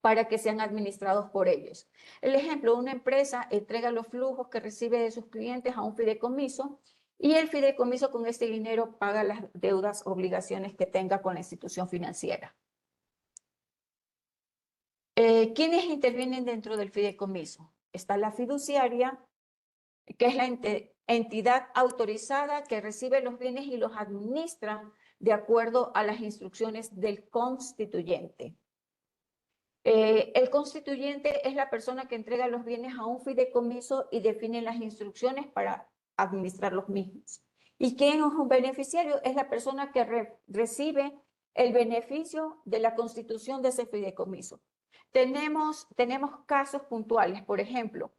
para que sean administrados por ellos. El ejemplo, una empresa entrega los flujos que recibe de sus clientes a un fideicomiso, y el fideicomiso con este dinero paga las deudas, obligaciones que tenga con la institución financiera. ¿Quiénes intervienen dentro del fideicomiso? Está la fiduciaria, que es la entidad autorizada que recibe los bienes y los administra de acuerdo a las instrucciones del constituyente. El constituyente es la persona que entrega los bienes a un fideicomiso y define las instrucciones para administrar los mismos. ¿Y quién es un beneficiario? Es la persona que recibe el beneficio de la constitución de ese fideicomiso. Tenemos casos puntuales. Por ejemplo,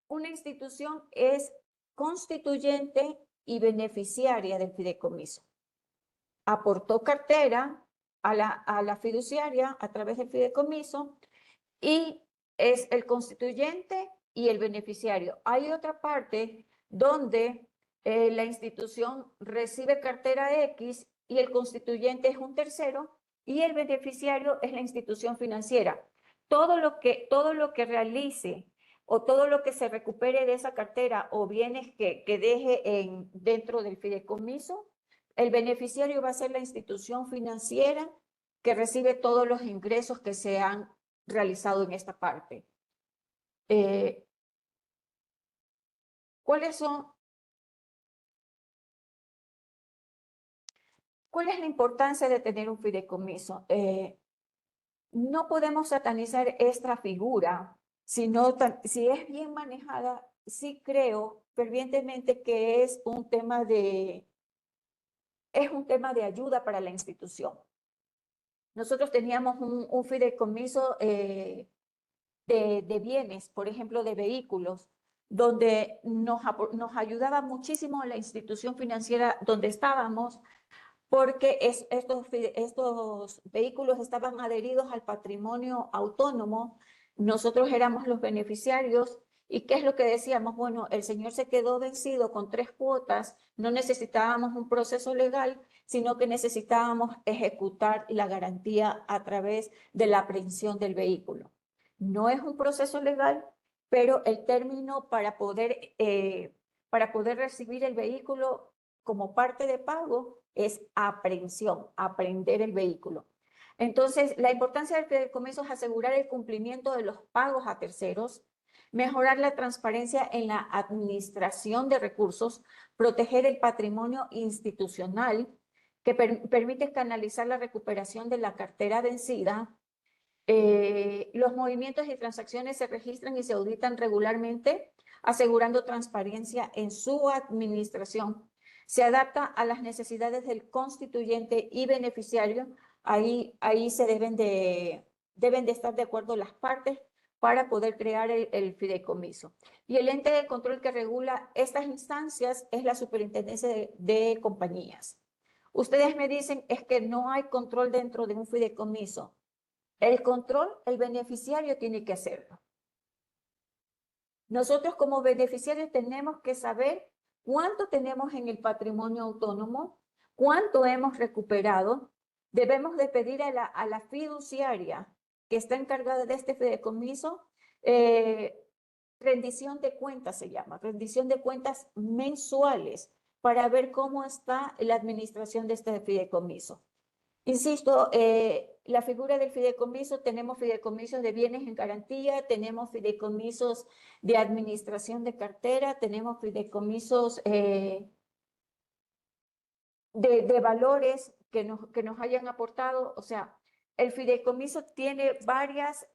una institución es constituyente y beneficiaria del fideicomiso. Aportó cartera a la fiduciaria a través del fideicomiso, y es el constituyente y el beneficiario. Hay otra parte donde la institución recibe cartera X y el constituyente es un tercero y el beneficiario es la institución financiera. Todo lo que realice o todo lo que se recupere de esa cartera o bienes que deje dentro del fideicomiso, el beneficiario va a ser la institución financiera que recibe todos los ingresos que se han realizado en esta parte. ¿Cuáles son, cuál es la importancia de tener un fideicomiso? No podemos satanizar esta figura, sino si es bien manejada, sí creo fervientemente que es un tema de ayuda para la institución. Nosotros teníamos un fideicomiso de bienes, por ejemplo, de vehículos, donde nos ayudaba muchísimo la institución financiera donde estábamos, porque estos vehículos estaban adheridos al patrimonio autónomo. Nosotros éramos los beneficiarios. ¿Y qué es lo que decíamos? Bueno, el señor se quedó vencido con 3 cuotas, no necesitábamos un proceso legal, sino que necesitábamos ejecutar la garantía a través de la aprehensión del vehículo. No es un proceso legal, pero el término para poder recibir el vehículo como parte de pago es aprehensión, aprender el vehículo. Entonces, la importancia del fideicomiso es asegurar el cumplimiento de los pagos a terceros, mejorar la transparencia en la administración de recursos, proteger el patrimonio institucional, que permite canalizar la recuperación de la cartera vencida. Los movimientos y transacciones se registran y se auditan regularmente, asegurando transparencia en su administración. Se adapta a las necesidades del constituyente y beneficiario. Ahí se deben de estar de acuerdo las partes para poder crear el fideicomiso. Y el ente de control que regula estas instancias es la Superintendencia de Compañías. Ustedes me dicen, es que no hay control dentro de un fideicomiso. El control, el beneficiario tiene que hacerlo. Nosotros como beneficiarios tenemos que saber cuánto tenemos en el patrimonio autónomo, cuánto hemos recuperado. Debemos de pedir a la fiduciaria que está encargada de este fideicomiso, rendición de cuentas se llama, rendición de cuentas mensuales para ver cómo está la administración de este fideicomiso. Insisto, la figura del fideicomiso, tenemos fideicomisos de bienes en garantía, tenemos fideicomisos de administración de cartera, tenemos fideicomisos de valores que nos hayan aportado. O sea, el fideicomiso tiene varias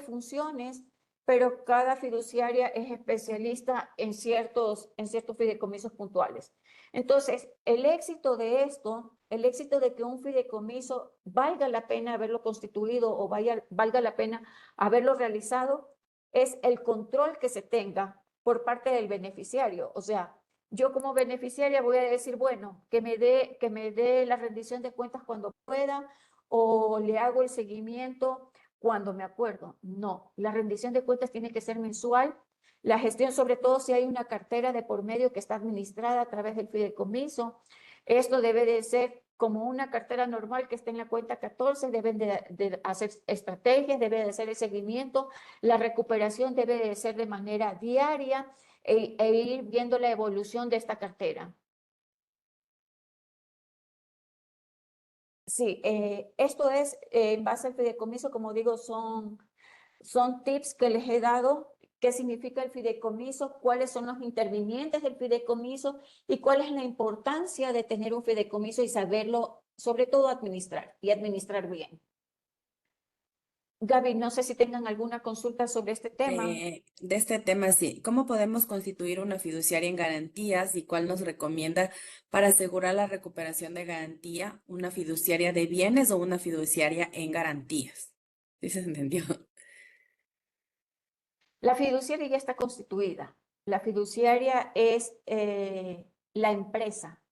funciones, pero cada fiduciaria es especialista en ciertos fideicomisos puntuales. Entonces, el éxito de esto, el éxito de que un fideicomiso valga la pena haberlo constituido o valga la pena haberlo realizado, es el control que se tenga por parte del beneficiario. O sea, yo como beneficiaria voy a decir, bueno, que me dé la rendición de cuentas cuando pueda, o le hago el seguimiento cuando me acuerdo. No, la rendición de cuentas tiene que ser mensual. La gestión, sobre todo si hay una cartera de por medio que está administrada a través del fideicomiso, esto debe de ser como una cartera normal que esté en la cuenta 14, deben de hacer estrategias, debe de hacer el seguimiento, la recuperación debe de ser de manera diaria e ir viendo la evolución de esta cartera. Sí, esto es en base al fideicomiso, como digo, son tips que les he dado. ¿Qué significa el fideicomiso? ¿Cuáles son los intervinientes del fideicomiso? ¿Y cuál es la importancia de tener un fideicomiso y saberlo, sobre todo, administrar y administrar bien? Gaby, no sé si tengan alguna consulta sobre este tema. De este tema, sí. ¿Cómo podemos constituir una fiduciaria en garantías y cuál nos recomienda para asegurar la recuperación de garantía, una fiduciaria de bienes o una fiduciaria en garantías? ¿Sí se entendió? La fiduciaria ya está constituida. La fiduciaria es la empresa.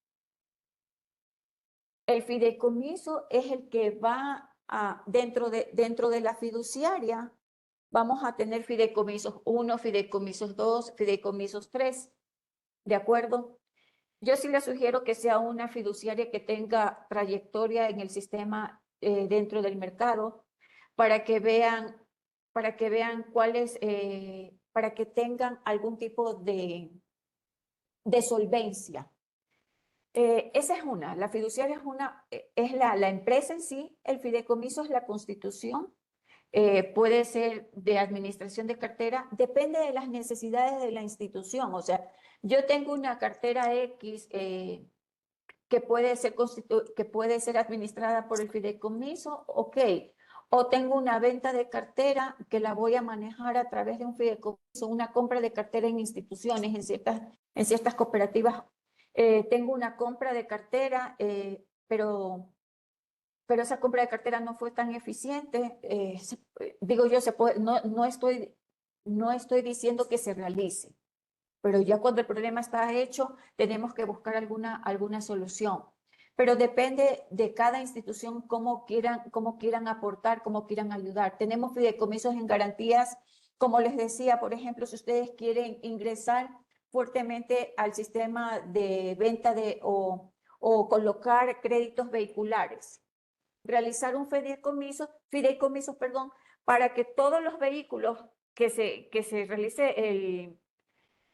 El fideicomiso es el que va dentro de la fiduciaria. Vamos a tener fideicomisos 1, fideicomisos 2, fideicomisos 3. ¿De acuerdo? Yo sí le sugiero que sea una fiduciaria que tenga trayectoria en el sistema dentro del mercado para que vean cuáles, para que tengan algún tipo de solvencia. Esa es una, la fiduciaria es la empresa en sí, el fideicomiso es la constitución, puede ser de administración de cartera, depende de las necesidades de la institución. O sea, yo tengo una cartera X que puede ser administrada por el fideicomiso, ok. O tengo una venta de cartera que la voy a manejar a través de un fideicomiso, una compra de cartera en instituciones, en ciertas cooperativas. Tengo una compra de cartera, pero esa compra de cartera no fue tan eficiente. Digo yo, no estoy diciendo que se realice, pero ya cuando el problema está hecho, tenemos que buscar alguna solución. Pero depende de cada institución cómo quieran aportar, cómo quieran ayudar. Tenemos fideicomisos en garantías, como les decía, por ejemplo, si ustedes quieren ingresar fuertemente al sistema de venta o colocar créditos vehiculares, realizar un fideicomiso, perdón, para que todos los vehículos que se realice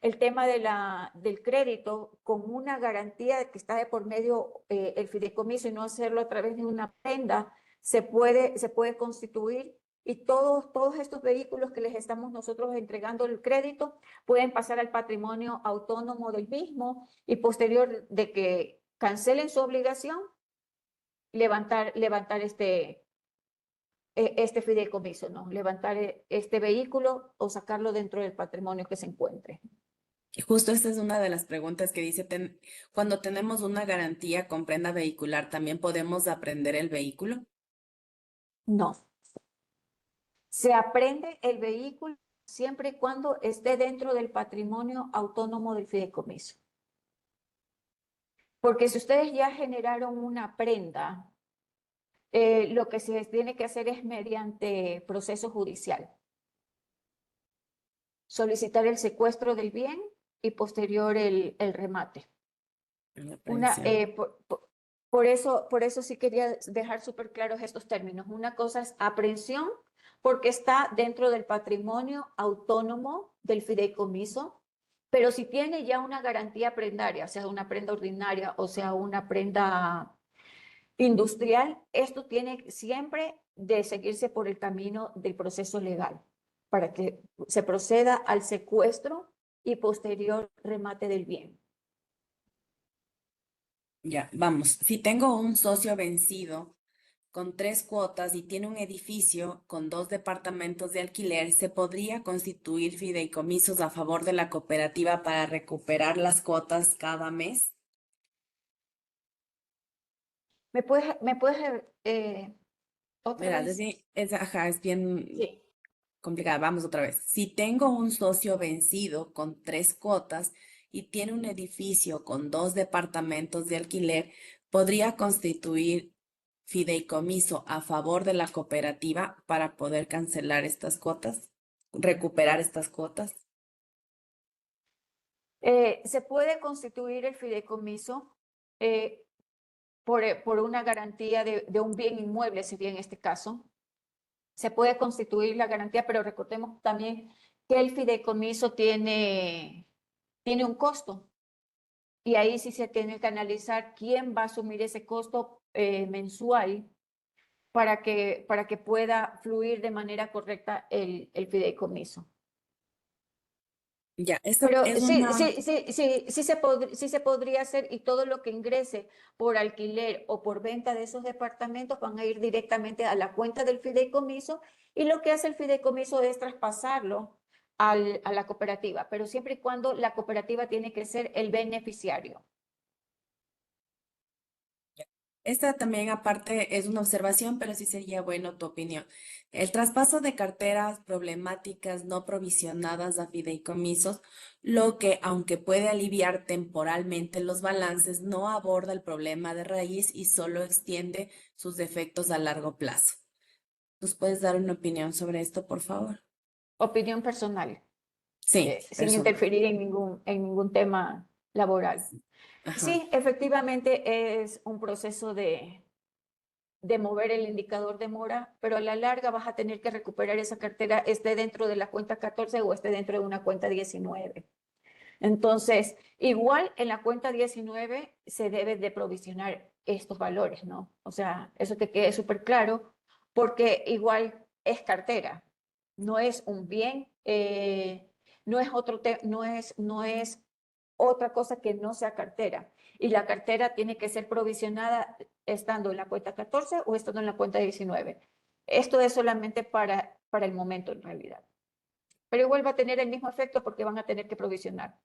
el tema del crédito con una garantía que está de por medio el fideicomiso y no hacerlo a través de una prenda, se puede constituir y todos estos vehículos que les estamos nosotros entregando el crédito pueden pasar al patrimonio autónomo del mismo y posterior de que cancelen su obligación, levantar este fideicomiso, ¿no? Levantar este vehículo o sacarlo dentro del patrimonio que se encuentre. Y justo esta es una de las preguntas que dice, cuando tenemos una garantía con prenda vehicular, ¿también podemos aprender el vehículo? No. Se aprende el vehículo siempre y cuando esté dentro del patrimonio autónomo del fideicomiso. Porque si ustedes ya generaron una prenda, lo que se tiene que hacer es mediante proceso judicial. Solicitar el secuestro del bien y posterior el remate. La Una, aprehensión. por eso sí quería dejar súper claros estos términos. Una cosa es aprehensión porque está dentro del patrimonio autónomo del fideicomiso, pero si tiene ya una garantía prendaria, sea una prenda ordinaria o sea una prenda industrial, esto tiene siempre de seguirse por el camino del proceso legal para que se proceda al secuestro y posterior remate del bien. Ya, vamos. Si tengo un socio vencido con 3 cuotas y tiene un edificio con 2 departamentos de alquiler, ¿se podría constituir fideicomisos a favor de la cooperativa para recuperar las cuotas cada mes? ¿Me puedes otra Verás, vez? ajá, es bien Sí. complicada. Vamos otra vez. Si tengo un socio vencido con 3 cuotas y tiene un edificio con 2 departamentos de alquiler, ¿podría constituir fideicomiso a favor de la cooperativa para poder cancelar estas cuotas, recuperar estas cuotas? Se puede constituir el fideicomiso eh, por una garantía de un bien inmueble, sería en este caso. Se puede constituir la garantía, pero recordemos también que el fideicomiso tiene un costo. Y ahí sí se tiene que analizar quién va a asumir ese costo mensual para que pueda fluir de manera correcta el fideicomiso. Ya, esto Pero es una... sí se podría hacer y todo lo que ingrese por alquiler o por venta de esos departamentos van a ir directamente a la cuenta del fideicomiso y lo que hace el fideicomiso es traspasarlo a la cooperativa, pero siempre y cuando la cooperativa tiene que ser el beneficiario. Esta también aparte es una observación, pero sí sería bueno tu opinión. El traspaso de carteras problemáticas no provisionadas a fideicomisos, lo que, aunque puede aliviar temporalmente los balances, no aborda el problema de raíz y solo extiende sus efectos a largo plazo. ¿Nos puedes dar una opinión sobre esto, por favor? Opinión personal, Sí, sin personal. interferir en ningún tema laboral. Ajá. Sí, efectivamente es un proceso de mover el indicador de mora, pero a la larga vas a tener que recuperar esa cartera, esté dentro de la cuenta 14 o esté dentro de una cuenta 19. Entonces, igual en la cuenta 19 se debe de provisionar estos valores, ¿no? O sea, eso te quede súper claro, porque igual es cartera, no es un bien, no es otra cosa que no sea cartera. Y la cartera tiene que ser provisionada estando en la cuenta 14 o estando en la cuenta 19. Esto es solamente para el momento en realidad. Pero igual va a tener el mismo efecto porque van a tener que provisionar.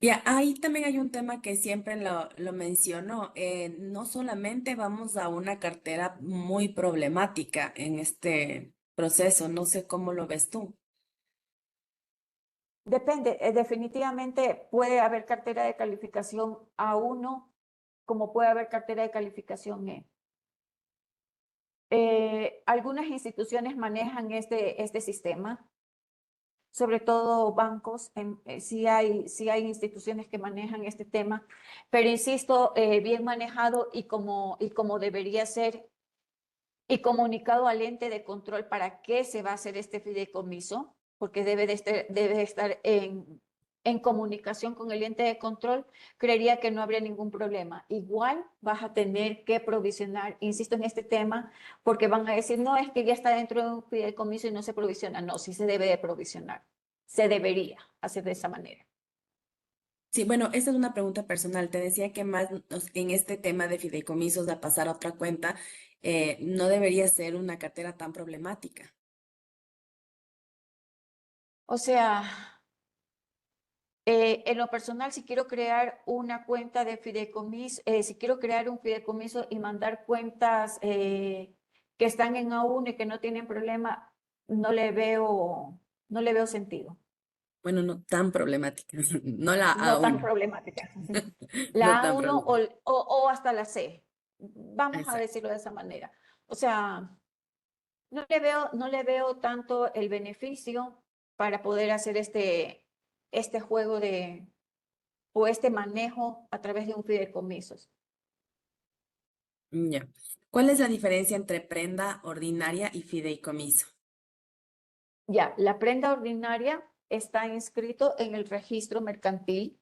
Ya, ahí también hay un tema que siempre lo menciono. No solamente vamos a una cartera muy problemática en este proceso, no sé cómo lo ves tú. Depende, definitivamente puede haber cartera de calificación A1 como puede haber cartera de calificación E. Algunas instituciones manejan este sistema, sobre todo bancos, sí hay instituciones que manejan este tema, pero insisto, bien manejado y como debería ser y comunicado al ente de control para qué se va a hacer este fideicomiso, porque debe estar en comunicación con el ente de control, creería que no habría ningún problema. Igual vas a tener que provisionar, insisto en este tema, porque van a decir, no, es que ya está dentro de un fideicomiso y no se provisiona. No, sí se debe de provisionar. Se debería hacer de esa manera. Sí, bueno, esta es una pregunta personal. Te decía que más en este tema de fideicomisos a pasar a otra cuenta, no debería ser una cartera tan problemática. O sea, en lo personal, si quiero crear una cuenta de fideicomiso, si quiero crear un fideicomiso y mandar cuentas que están en A1 y que no tienen problema, no le veo sentido. Bueno, no tan problemática, no la No tan A1, problemática. no La tan A1 problemática. o hasta la C. Vamos a Exacto. decirlo de esa manera. O sea, no le veo tanto el beneficio para poder hacer este juego o este manejo a través de un fideicomiso. Ya. ¿Cuál es la diferencia entre prenda ordinaria y fideicomiso? Ya, la prenda ordinaria está inscrito en el registro mercantil.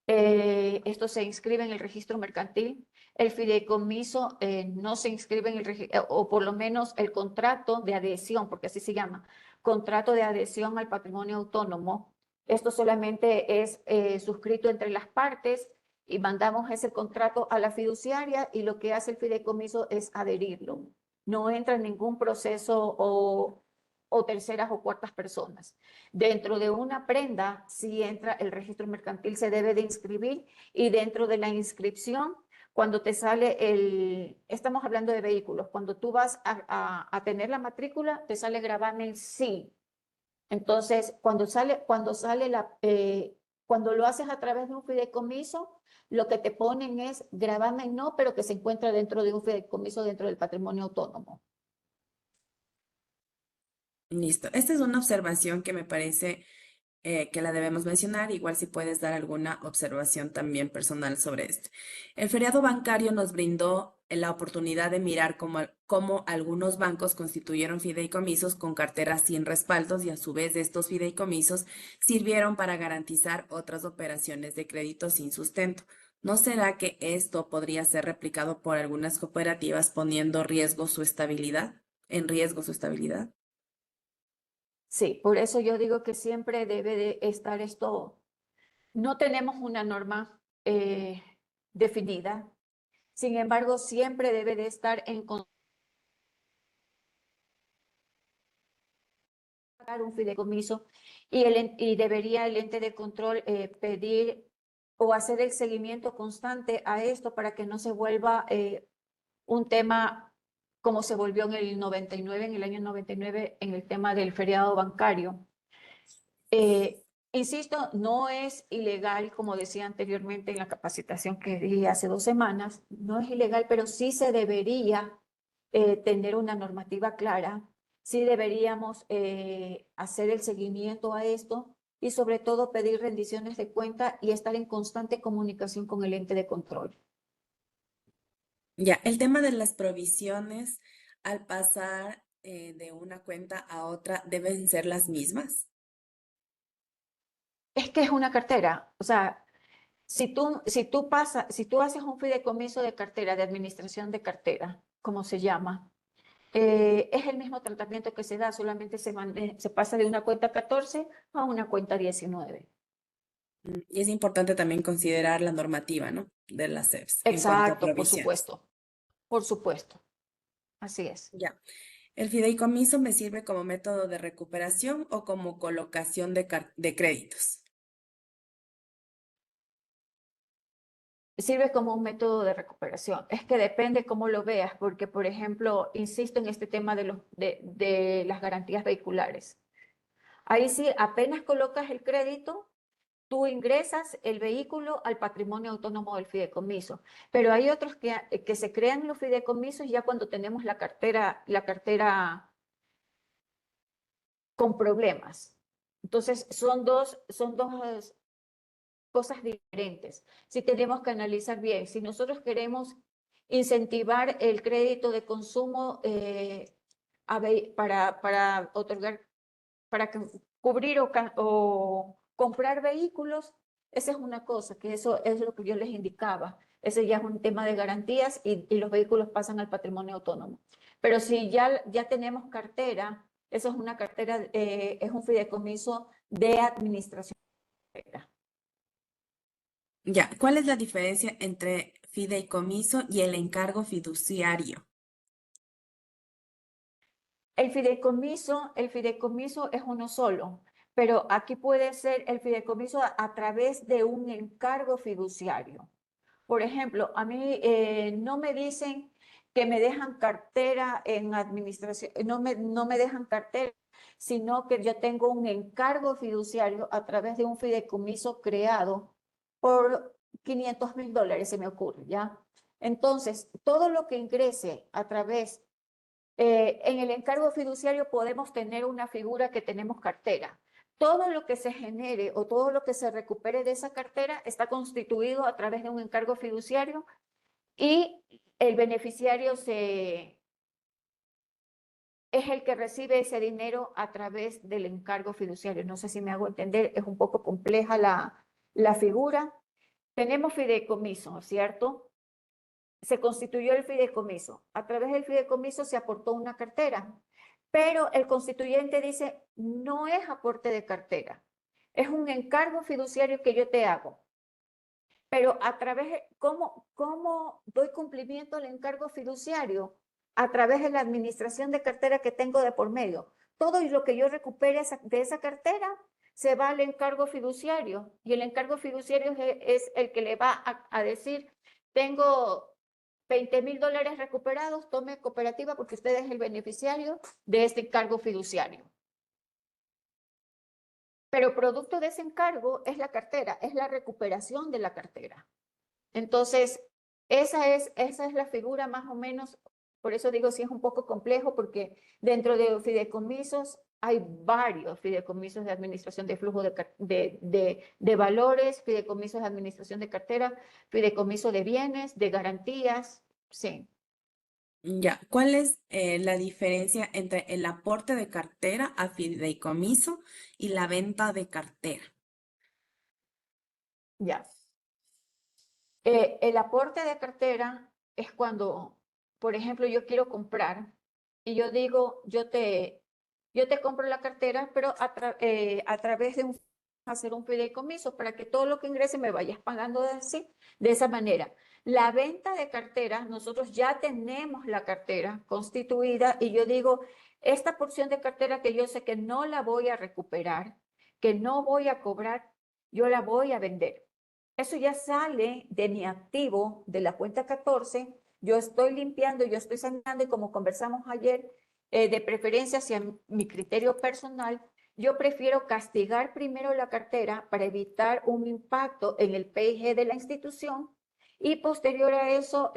Esto se inscribe en el registro mercantil. El fideicomiso no se inscribe en el registro, o por lo menos el contrato de adhesión, porque así se llama, contrato de adhesión al patrimonio autónomo. Esto solamente es suscrito entre las partes y mandamos ese contrato a la fiduciaria y lo que hace el fideicomiso es adherirlo. No entra en ningún proceso o terceras o cuartas personas. Dentro de una prenda, si entra el registro mercantil, se debe de inscribir y dentro de la inscripción, cuando te sale estamos hablando de vehículos, cuando tú vas a tener la matrícula, te sale gravamen sí. Entonces, cuando lo haces a través de un fideicomiso, lo que te ponen es gravamen no, pero que se encuentra dentro de un fideicomiso dentro del patrimonio autónomo. Listo. Esta es una observación que me parece que la debemos mencionar, igual si puedes dar alguna observación también personal sobre esto. El feriado bancario nos brindó la oportunidad de mirar cómo algunos bancos constituyeron fideicomisos con carteras sin respaldos y a su vez estos fideicomisos sirvieron para garantizar otras operaciones de crédito sin sustento. ¿No será que esto podría ser replicado por algunas cooperativas poniendo en riesgo su estabilidad? Sí, por eso yo digo que siempre debe de estar esto. No tenemos una norma definida, sin embargo, siempre debe de estar en contar un fideicomiso y debería el ente de control pedir o hacer el seguimiento constante a esto para que no se vuelva un tema como se volvió en el 99, en el año 99, en el tema del feriado bancario. Insisto, no es ilegal, como decía anteriormente en la capacitación que di hace 2 semanas, no es ilegal, pero sí se debería tener una normativa clara, sí deberíamos hacer el seguimiento a esto y sobre todo pedir rendiciones de cuenta y estar en constante comunicación con el ente de control. Ya, el tema de las provisiones al pasar de una cuenta a otra deben ser las mismas. Es que es una cartera, o sea, si tú haces un fideicomiso de cartera, de administración de cartera, como se llama, Es el mismo tratamiento que se da, solamente se pasa de una cuenta 14 a una cuenta 19. Y es importante también considerar la normativa, ¿no? De la CEPS en cuanto a Exacto, provisiones. por supuesto, así es. Ya. ¿El fideicomiso me sirve como método de recuperación o como colocación de créditos? Sirve como un método de recuperación. Es que depende cómo lo veas, porque, por ejemplo, insisto en este tema de las garantías vehiculares. Ahí sí, apenas colocas el crédito, tú ingresas el vehículo al patrimonio autónomo del fideicomiso, pero hay otros que se crean los fideicomisos ya cuando tenemos la cartera con problemas. Entonces, son dos cosas diferentes. Si tenemos que analizar bien, si nosotros queremos incentivar el crédito de consumo para otorgar, para cubrir o comprar vehículos, esa es una cosa, que eso es lo que yo les indicaba. Ese ya es un tema de garantías y los vehículos pasan al patrimonio autónomo. Pero si ya tenemos cartera, eso es una cartera, es un fideicomiso de administración. Ya. ¿Cuál es la diferencia entre fideicomiso y el encargo fiduciario? El fideicomiso es uno solo, pero aquí puede ser el fideicomiso a través de un encargo fiduciario. Por ejemplo, a mí no me dicen que me dejan cartera en administración, no me dejan cartera, sino que yo tengo un encargo fiduciario a través de un fideicomiso creado por $500,000, se me ocurre, ¿ya? Entonces, todo lo que ingrese a través en el encargo fiduciario podemos tener una figura que tenemos cartera. Todo lo que se genere o todo lo que se recupere de esa cartera está constituido a través de un encargo fiduciario y el beneficiario es el que recibe ese dinero a través del encargo fiduciario. No sé si me hago entender, es un poco compleja la figura. Tenemos fideicomiso, ¿cierto? Se constituyó el fideicomiso. A través del fideicomiso se aportó una cartera, pero el constituyente dice, no es aporte de cartera, es un encargo fiduciario que yo te hago. Pero a través de, ¿cómo doy cumplimiento al encargo fiduciario? A través de la administración de cartera que tengo de por medio. Todo lo que yo recupere de esa cartera se va al encargo fiduciario y el encargo fiduciario es el que le va a decir, tengo $20,000 recuperados, tome cooperativa porque usted es el beneficiario de este encargo fiduciario. Pero producto de ese encargo es la cartera, es la recuperación de la cartera. Entonces, esa es la figura más o menos, por eso digo sí es un poco complejo, porque dentro de fideicomisos hay varios fideicomisos de administración de flujo de valores, fideicomisos de administración de cartera, fideicomiso de bienes, de garantías, sí. Ya. ¿Cuál es la diferencia entre el aporte de cartera a fideicomiso y la venta de cartera? Ya. El aporte de cartera es cuando, por ejemplo, yo quiero comprar y yo digo, yo te compro la cartera, pero a través de hacer un fideicomiso para que todo lo que ingrese me vayas pagando de esa manera. La venta de cartera, nosotros ya tenemos la cartera constituida y yo digo, esta porción de cartera que yo sé que no la voy a recuperar, que no voy a cobrar, yo la voy a vender. Eso ya sale de mi activo de la cuenta 14. Yo estoy limpiando, yo estoy sanando y como conversamos ayer, de preferencia hacia mi criterio personal, yo prefiero castigar primero la cartera para evitar un impacto en el PIG de la institución y posterior a eso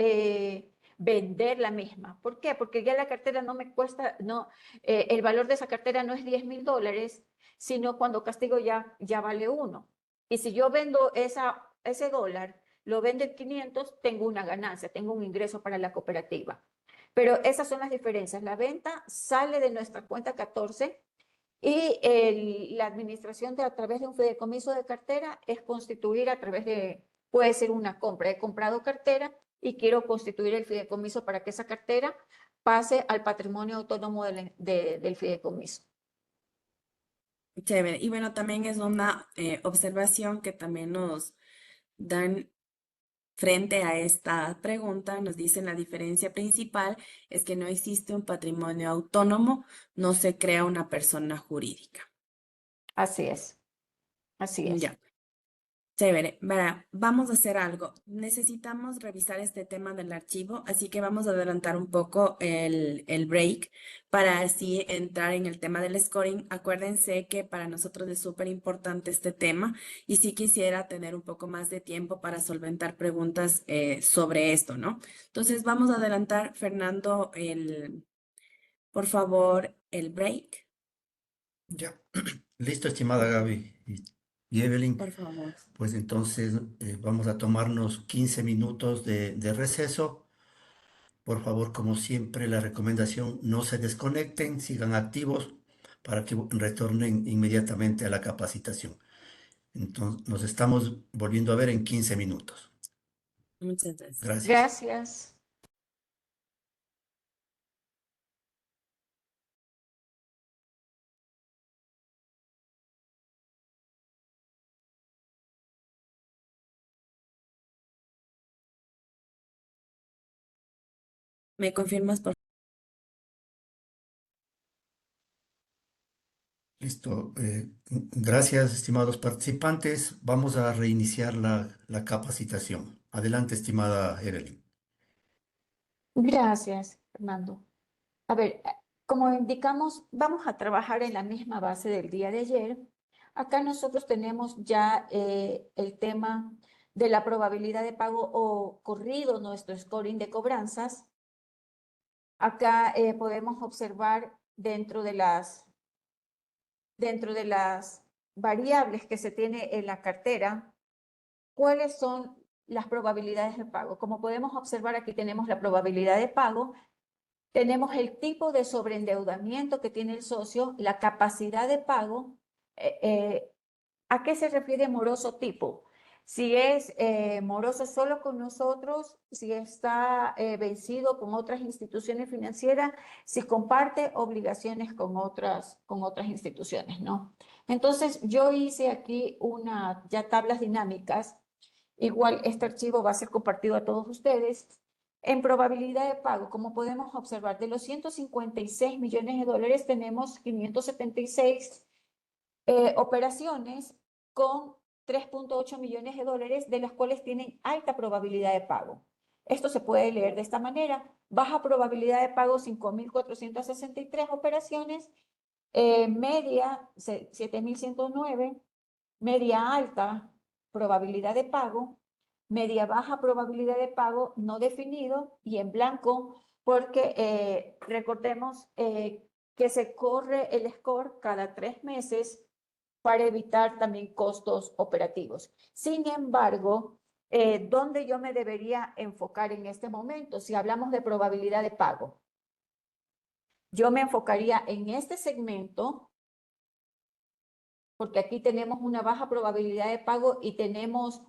vender la misma. ¿Por qué? Porque ya la cartera no me cuesta, no, el valor de esa cartera no es $10,000, sino cuando castigo ya vale 1. Y si yo vendo ese dólar, lo vendo en 500, tengo una ganancia, tengo un ingreso para la cooperativa. Pero esas son las diferencias. La venta sale de nuestra cuenta 14 y la administración a través de un fideicomiso de cartera es constituir a través puede ser una compra. He comprado cartera y quiero constituir el fideicomiso para que esa cartera pase al patrimonio autónomo del fideicomiso. Chévere. Y bueno, también es una observación que también nos dan frente a esta pregunta. Nos dicen la diferencia principal es que no existe un patrimonio autónomo, no se crea una persona jurídica. Así es, así es. Ya. Chévere, verá, vamos a hacer algo. Necesitamos revisar este tema del archivo, así que vamos a adelantar un poco el break para así entrar en el tema del scoring. Acuérdense que para nosotros es súper importante este tema y sí quisiera tener un poco más de tiempo para solventar preguntas sobre esto, ¿no? Entonces vamos a adelantar, Fernando, por favor, el break, Ya. Listo, estimada Gaby y Evelyn. por favor. Pues entonces vamos a tomarnos 15 minutos de receso. Por favor, como siempre, la recomendación, no se desconecten, sigan activos para que retornen inmediatamente a la capacitación. Entonces, nos estamos volviendo a ver en 15 minutos. Muchas gracias. Gracias. Gracias. ¿Me confirmas, por Listo. Gracias, estimados participantes. Vamos a reiniciar la capacitación. Adelante, estimada Evelyn. Gracias, Fernando. A ver, como indicamos, vamos a trabajar en la misma base del día de ayer. Acá nosotros tenemos ya el tema de la probabilidad de pago o corrido nuestro scoring de cobranzas. Acá podemos observar dentro de las variables que se tiene en la cartera, cuáles son las probabilidades de pago. Como podemos observar, aquí tenemos la probabilidad de pago. Tenemos el tipo de sobreendeudamiento que tiene el socio, la capacidad de pago. ¿A qué se refiere moroso tipo? Si es moroso solo con nosotros, si está vencido con otras instituciones financieras, si comparte obligaciones con otras instituciones, ¿no? Entonces, yo hice aquí ya tablas dinámicas. Igual este archivo va a ser compartido a todos ustedes. En probabilidad de pago, como podemos observar, de los 156 millones de dólares tenemos 576 operaciones con 3.8 millones de dólares, de las cuales tienen alta probabilidad de pago. Esto se puede leer de esta manera: baja probabilidad de pago 5.463 operaciones, media 7.109, media alta probabilidad de pago, media baja probabilidad de pago no definido y en blanco, porque recordemos que se corre el score cada 3 meses para evitar también costos operativos. Sin embargo, ¿dónde yo me debería enfocar en este momento? Si hablamos de probabilidad de pago, yo me enfocaría en este segmento, porque aquí tenemos una baja probabilidad de pago y tenemos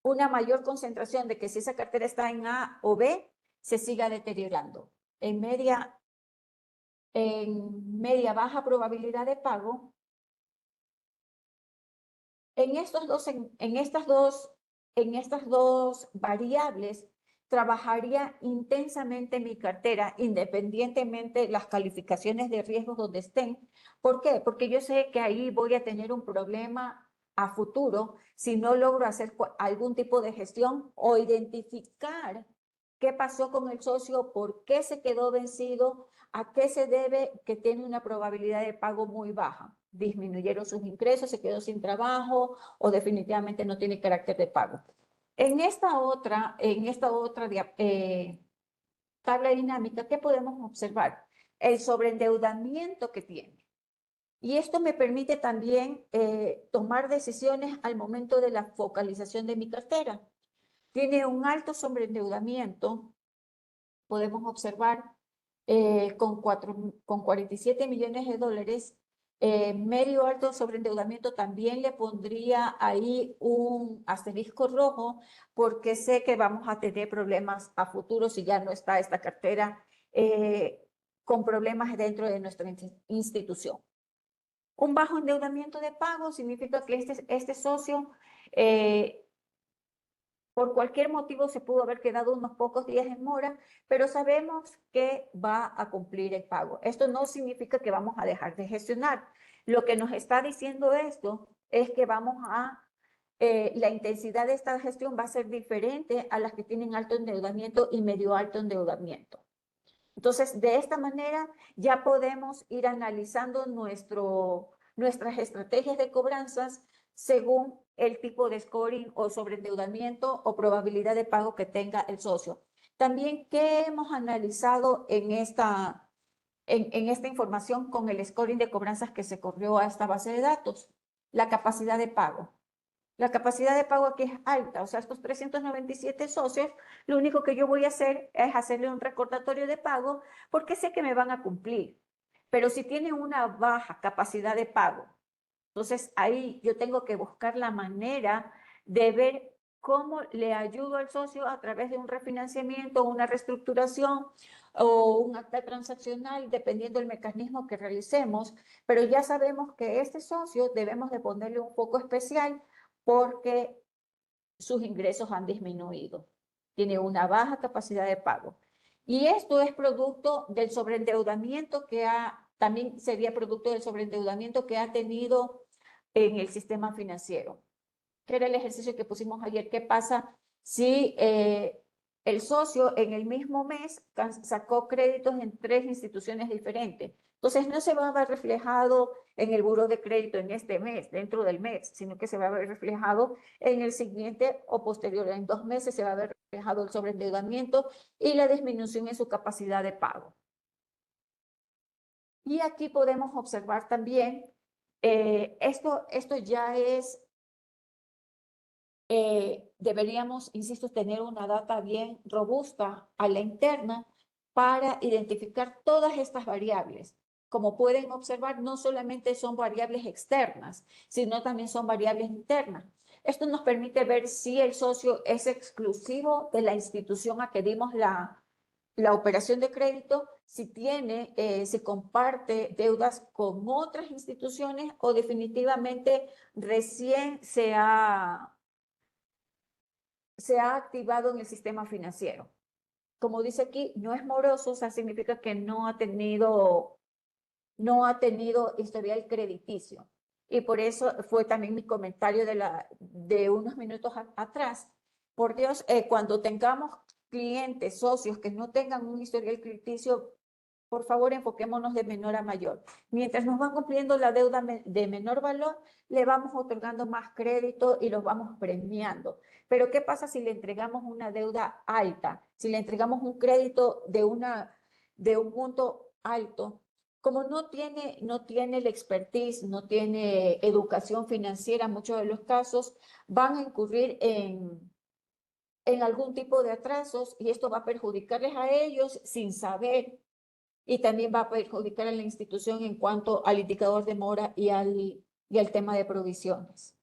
una mayor concentración de que si esa cartera está en A o B, se siga deteriorando. En media baja probabilidad de pago, en estas dos variables trabajaría intensamente mi cartera, independientemente de las calificaciones de riesgos donde estén. ¿Por qué? Porque yo sé que ahí voy a tener un problema a futuro si no logro hacer algún tipo de gestión o identificar qué pasó con el socio, por qué se quedó vencido, a qué se debe que tiene una probabilidad de pago muy baja. Disminuyeron sus ingresos, se quedó sin trabajo o definitivamente no tiene carácter de pago. En esta otra tabla dinámica, ¿qué podemos observar? El sobreendeudamiento que tiene. Y esto me permite también tomar decisiones al momento de la focalización de mi cartera. Tiene un alto sobreendeudamiento, podemos observar con 47 millones de dólares medio alto sobreendeudamiento también le pondría ahí un asterisco rojo porque sé que vamos a tener problemas a futuro si ya no está esta cartera con problemas dentro de nuestra institución. Un bajo endeudamiento de pago significa que este socio por cualquier motivo se pudo haber quedado unos pocos días en mora, pero sabemos que va a cumplir el pago. Esto no significa que vamos a dejar de gestionar. Lo que nos está diciendo esto es que la intensidad de esta gestión va a ser diferente a las que tienen alto endeudamiento y medio alto endeudamiento. Entonces, de esta manera ya podemos ir analizando nuestras estrategias de cobranzas según el tipo de scoring o sobreendeudamiento o probabilidad de pago que tenga el socio. También, ¿qué hemos analizado en esta información con el scoring de cobranzas que se corrió a esta base de datos? La capacidad de pago. La capacidad de pago aquí es alta, o sea, estos 397 socios, lo único que yo voy a hacer es hacerle un recordatorio de pago porque sé que me van a cumplir. Pero si tienen una baja capacidad de pago, entonces ahí yo tengo que buscar la manera de ver cómo le ayudo al socio a través de un refinanciamiento, una reestructuración o un acta transaccional, dependiendo del mecanismo que realicemos. Pero ya sabemos que este socio debemos de ponerle un foco especial porque sus ingresos han disminuido. Tiene una baja capacidad de pago. Y esto es producto del sobreendeudamiento también sería producto del sobreendeudamiento que ha tenido en el sistema financiero. Que era el ejercicio que pusimos ayer. ¿Qué pasa si el socio en el mismo mes sacó créditos en 3 instituciones diferentes? Entonces no se va a ver reflejado en el buró de crédito en este mes, dentro del mes, sino que se va a ver reflejado en el siguiente o posterior. En 2 meses se va a ver reflejado el sobreendeudamiento y la disminución en su capacidad de pago. Y aquí podemos observar también, esto ya es deberíamos, insisto, tener una data bien robusta a la interna para identificar todas estas variables. Como pueden observar, no solamente son variables externas, sino también son variables internas. Esto nos permite ver si el socio es exclusivo de la institución a que dimos la operación de crédito, si comparte deudas con otras instituciones o definitivamente recién se ha activado en el sistema financiero. Como dice aquí, no es moroso, o sea, significa que no ha tenido historial crediticio. Y por eso fue también mi comentario de unos minutos atrás. Por Dios, cuando tengamos clientes, socios que no tengan un historial crediticio, por favor, enfoquémonos de menor a mayor. Mientras nos van cumpliendo la deuda de menor valor, le vamos otorgando más crédito y los vamos premiando. Pero ¿qué pasa si le entregamos una deuda alta? Si le entregamos un crédito de un monto alto, como no tiene el expertise, no tiene educación financiera, en muchos de los casos van a incurrir en algún tipo de atrasos y esto va a perjudicarles a ellos sin saber y también va a perjudicar a la institución en cuanto al indicador de mora y al tema de provisiones.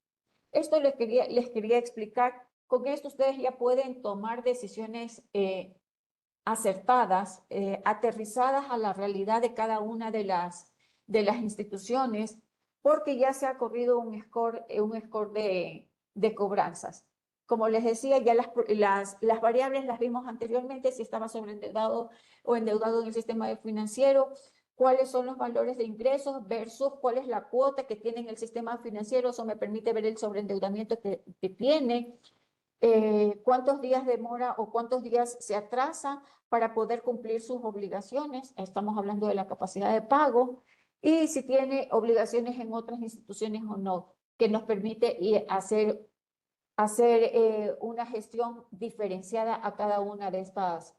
Esto les quería explicar. Con esto ustedes ya pueden tomar decisiones acertadas, aterrizadas a la realidad de cada una de las instituciones, porque ya se ha corrido un score de cobranzas. Como les decía, ya las variables las vimos anteriormente, si estaba sobreendeudado o endeudado en el sistema financiero, cuáles son los valores de ingresos versus cuál es la cuota que tiene en el sistema financiero. Eso me permite ver el sobreendeudamiento que tiene, cuántos días demora o cuántos días se atrasa para poder cumplir sus obligaciones. Estamos hablando de la capacidad de pago y si tiene obligaciones en otras instituciones o no, que nos permite hacer una gestión diferenciada a cada una de estos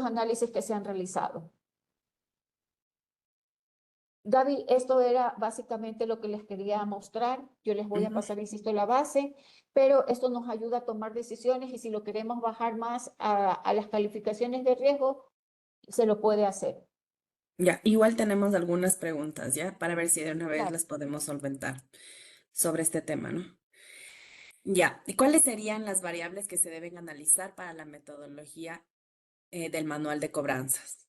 análisis que se han realizado. Gaby, esto era básicamente lo que les quería mostrar. Yo les voy a pasar, insisto, la base, pero esto nos ayuda a tomar decisiones y si lo queremos bajar más a las calificaciones de riesgo, se lo puede hacer. Ya, igual tenemos algunas preguntas, ¿ya? Para ver si de una vez Claro. las podemos solventar sobre este tema, ¿no? Ya, ¿y cuáles serían las variables que se deben analizar para la metodología del manual de cobranzas?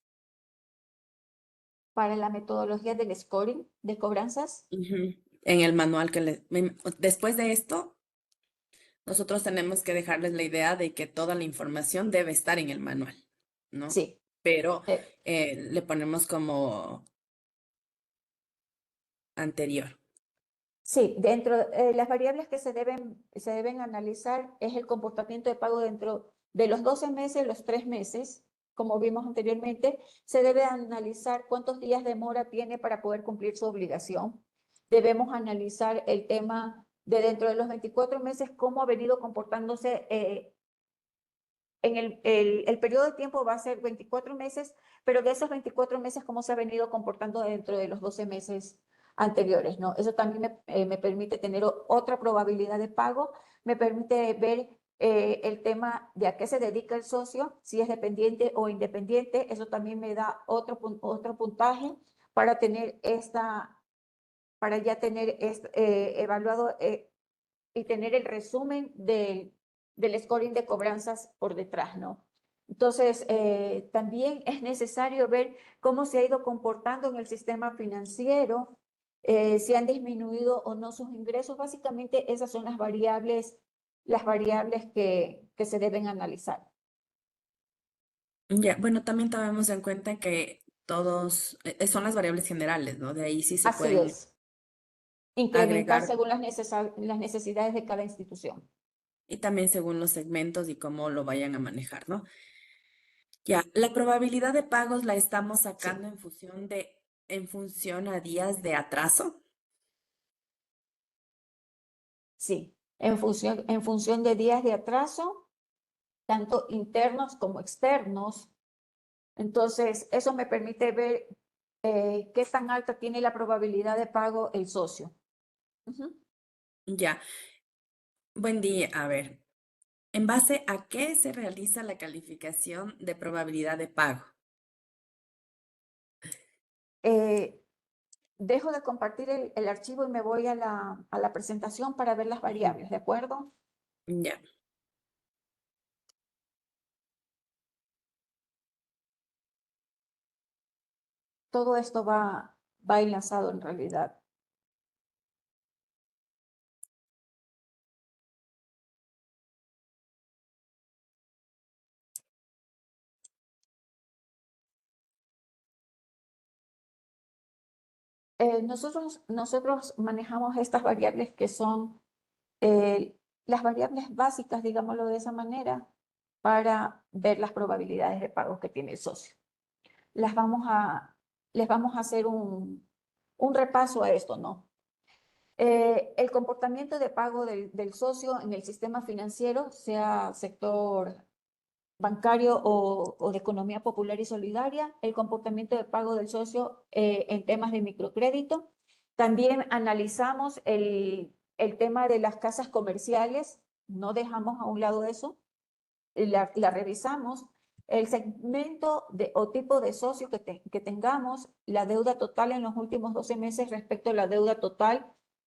Para la metodología del scoring de cobranzas, Ujú. En el manual después de esto, nosotros tenemos que dejarles la idea de que toda la información debe estar en el manual, ¿no? sí. Pero eh, le ponemos como anterior. Sí, dentro las variables que se deben analizar es el comportamiento de pago dentro de los 12 meses, los 3 meses, como vimos anteriormente, se debe analizar cuántos días de mora tiene para poder cumplir su obligación. Debemos analizar el tema de dentro de los 24 meses, cómo ha venido comportándose en el periodo de tiempo va a ser 24 meses, pero de esos 24 meses, cómo se ha venido comportando dentro de los 12 meses anteriores, ¿no? Eso también me permite tener otra probabilidad de pago, me permite ver el tema de a qué se dedica el socio, si es dependiente o independiente, eso también me da otro puntaje para tener para ya tener evaluado y tener el resumen del scoring de cobranzas por detrás, ¿no? Entonces, también es necesario ver cómo se ha ido comportando en el sistema financiero, si han disminuido o no sus ingresos. Básicamente, esas son las variables que se deben analizar. Ya, bueno, también tomemos en cuenta que todos son las variables generales, ¿no? De ahí sí se Así pueden es, incrementar agregar según las necesidades de cada institución. y también según los segmentos y cómo lo vayan a manejar, ¿no? Ya, la probabilidad de pagos la estamos Sí, sacando en función a días de atraso. sí, en función de días de atraso, tanto internos como externos. Entonces, eso me permite ver qué tan alta tiene la probabilidad de pago el socio. Ujú. Ya, buen día. A ver, ¿en base a qué se realiza la calificación de probabilidad de pago? Eh, Dejo de compartir el archivo y me voy a la presentación para ver las Ujú. variables, ¿de acuerdo? Ya, Todo esto va enlazado en realidad. Nosotros manejamos estas variables que son las variables básicas, digámoslo de esa manera, para ver las probabilidades de pago que tiene el socio. Las vamos a, Les vamos a hacer un repaso a esto, ¿no? El comportamiento de pago del socio en el sistema financiero, sea sector bancario o de economía popular y solidaria, el comportamiento de pago del socio en temas de microcrédito. También analizamos el tema de las casas comerciales, no dejamos a un lado eso, la revisamos, el segmento o tipo de socio que tengamos, la deuda total en los últimos 12 meses respecto a la deuda total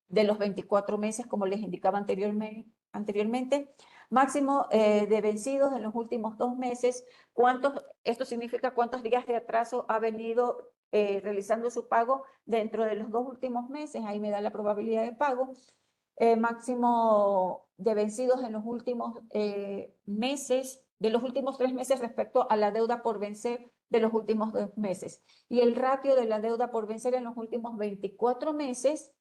de los 24 meses, como les indicaba anteriormente, máximo de vencidos en los últimos 2 meses, esto significa cuántos días de atraso ha venido realizando su pago dentro de los 2 últimos meses, ahí me da la probabilidad de pago, máximo de vencidos en los últimos meses, de los últimos 3 meses respecto a la deuda por vencer de los últimos 2 meses. Y el ratio de la deuda por vencer en los últimos 24 meses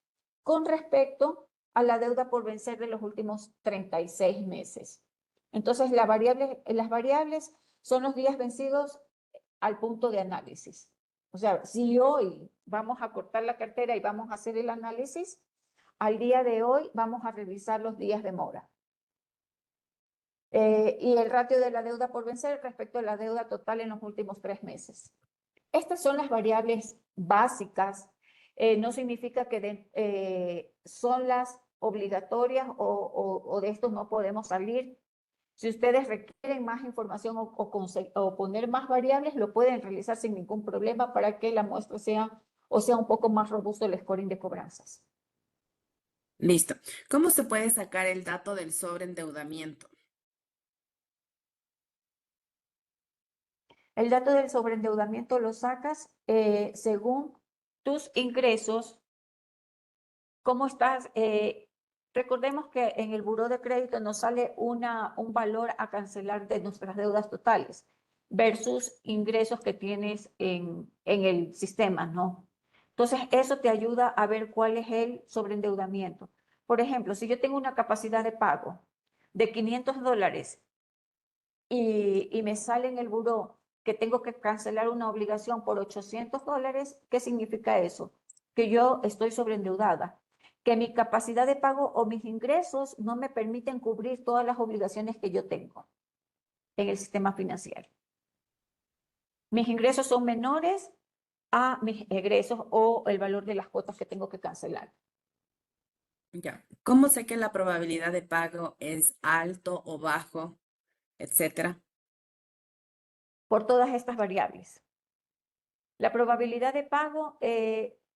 con respecto a la deuda por vencer de los últimos 36 meses. Entonces, las variables son los días vencidos al punto de análisis. O sea, si hoy vamos a cortar la cartera y vamos a hacer el análisis, al día de hoy vamos a revisar los días de mora. Y el ratio de la deuda por vencer respecto a la deuda total en los últimos 3 meses. Estas son las variables básicas. No significa que son las obligatorias o de esto no podemos salir. Si ustedes requieren más información o poner más variables, lo pueden realizar sin ningún problema para que la muestra sea un poco más robusto el scoring de cobranzas. Listo. ¿Cómo se puede sacar el dato del sobreendeudamiento? El dato del sobreendeudamiento lo sacas según tus ingresos, cómo estás. Recordemos que en el buró de crédito nos sale un valor a cancelar de nuestras deudas totales versus ingresos que tienes en el sistema, ¿no? Entonces, eso te ayuda a ver cuál es el sobreendeudamiento. Por ejemplo, si yo tengo una capacidad de pago de $500 y me sale en el buró que tengo que cancelar una obligación por $800, ¿qué significa eso? Que yo estoy sobreendeudada, que mi capacidad de pago o mis ingresos no me permiten cubrir todas las obligaciones que yo tengo en el sistema financiero. Mis ingresos son menores a mis egresos o el valor de las cuotas que tengo que cancelar. Ya. ¿Cómo sé que la probabilidad de pago es alto o bajo, etcétera? Por todas estas variables. La probabilidad de pago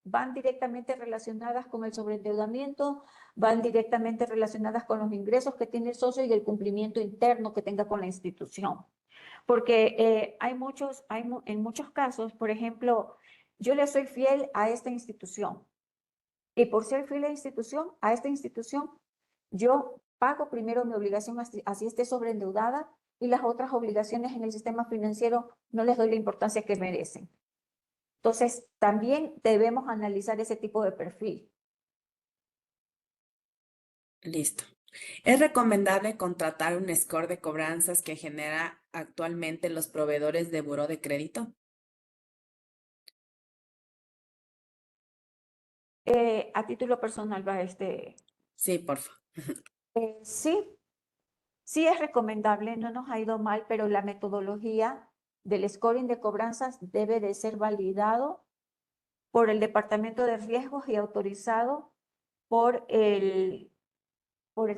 van directamente relacionadas con el sobreendeudamiento, van directamente relacionadas con los ingresos que tiene el socio y el cumplimiento interno que tenga con la institución. Porque en muchos casos, por ejemplo, yo le soy fiel a esta institución y por ser fiel a esta institución, yo pago primero mi obligación así esté sobreendeudada y las otras obligaciones en el sistema financiero no les doy la importancia que merecen. Entonces, también debemos analizar ese tipo de perfil. Listo. ¿Es recomendable contratar un score de cobranzas que genera actualmente los proveedores de buró de crédito? A título personal va Sí, por favor. sí, sí es recomendable, no nos ha ido mal, pero la metodología del scoring de cobranzas debe de ser validado por el Departamento de Riesgos y autorizado por el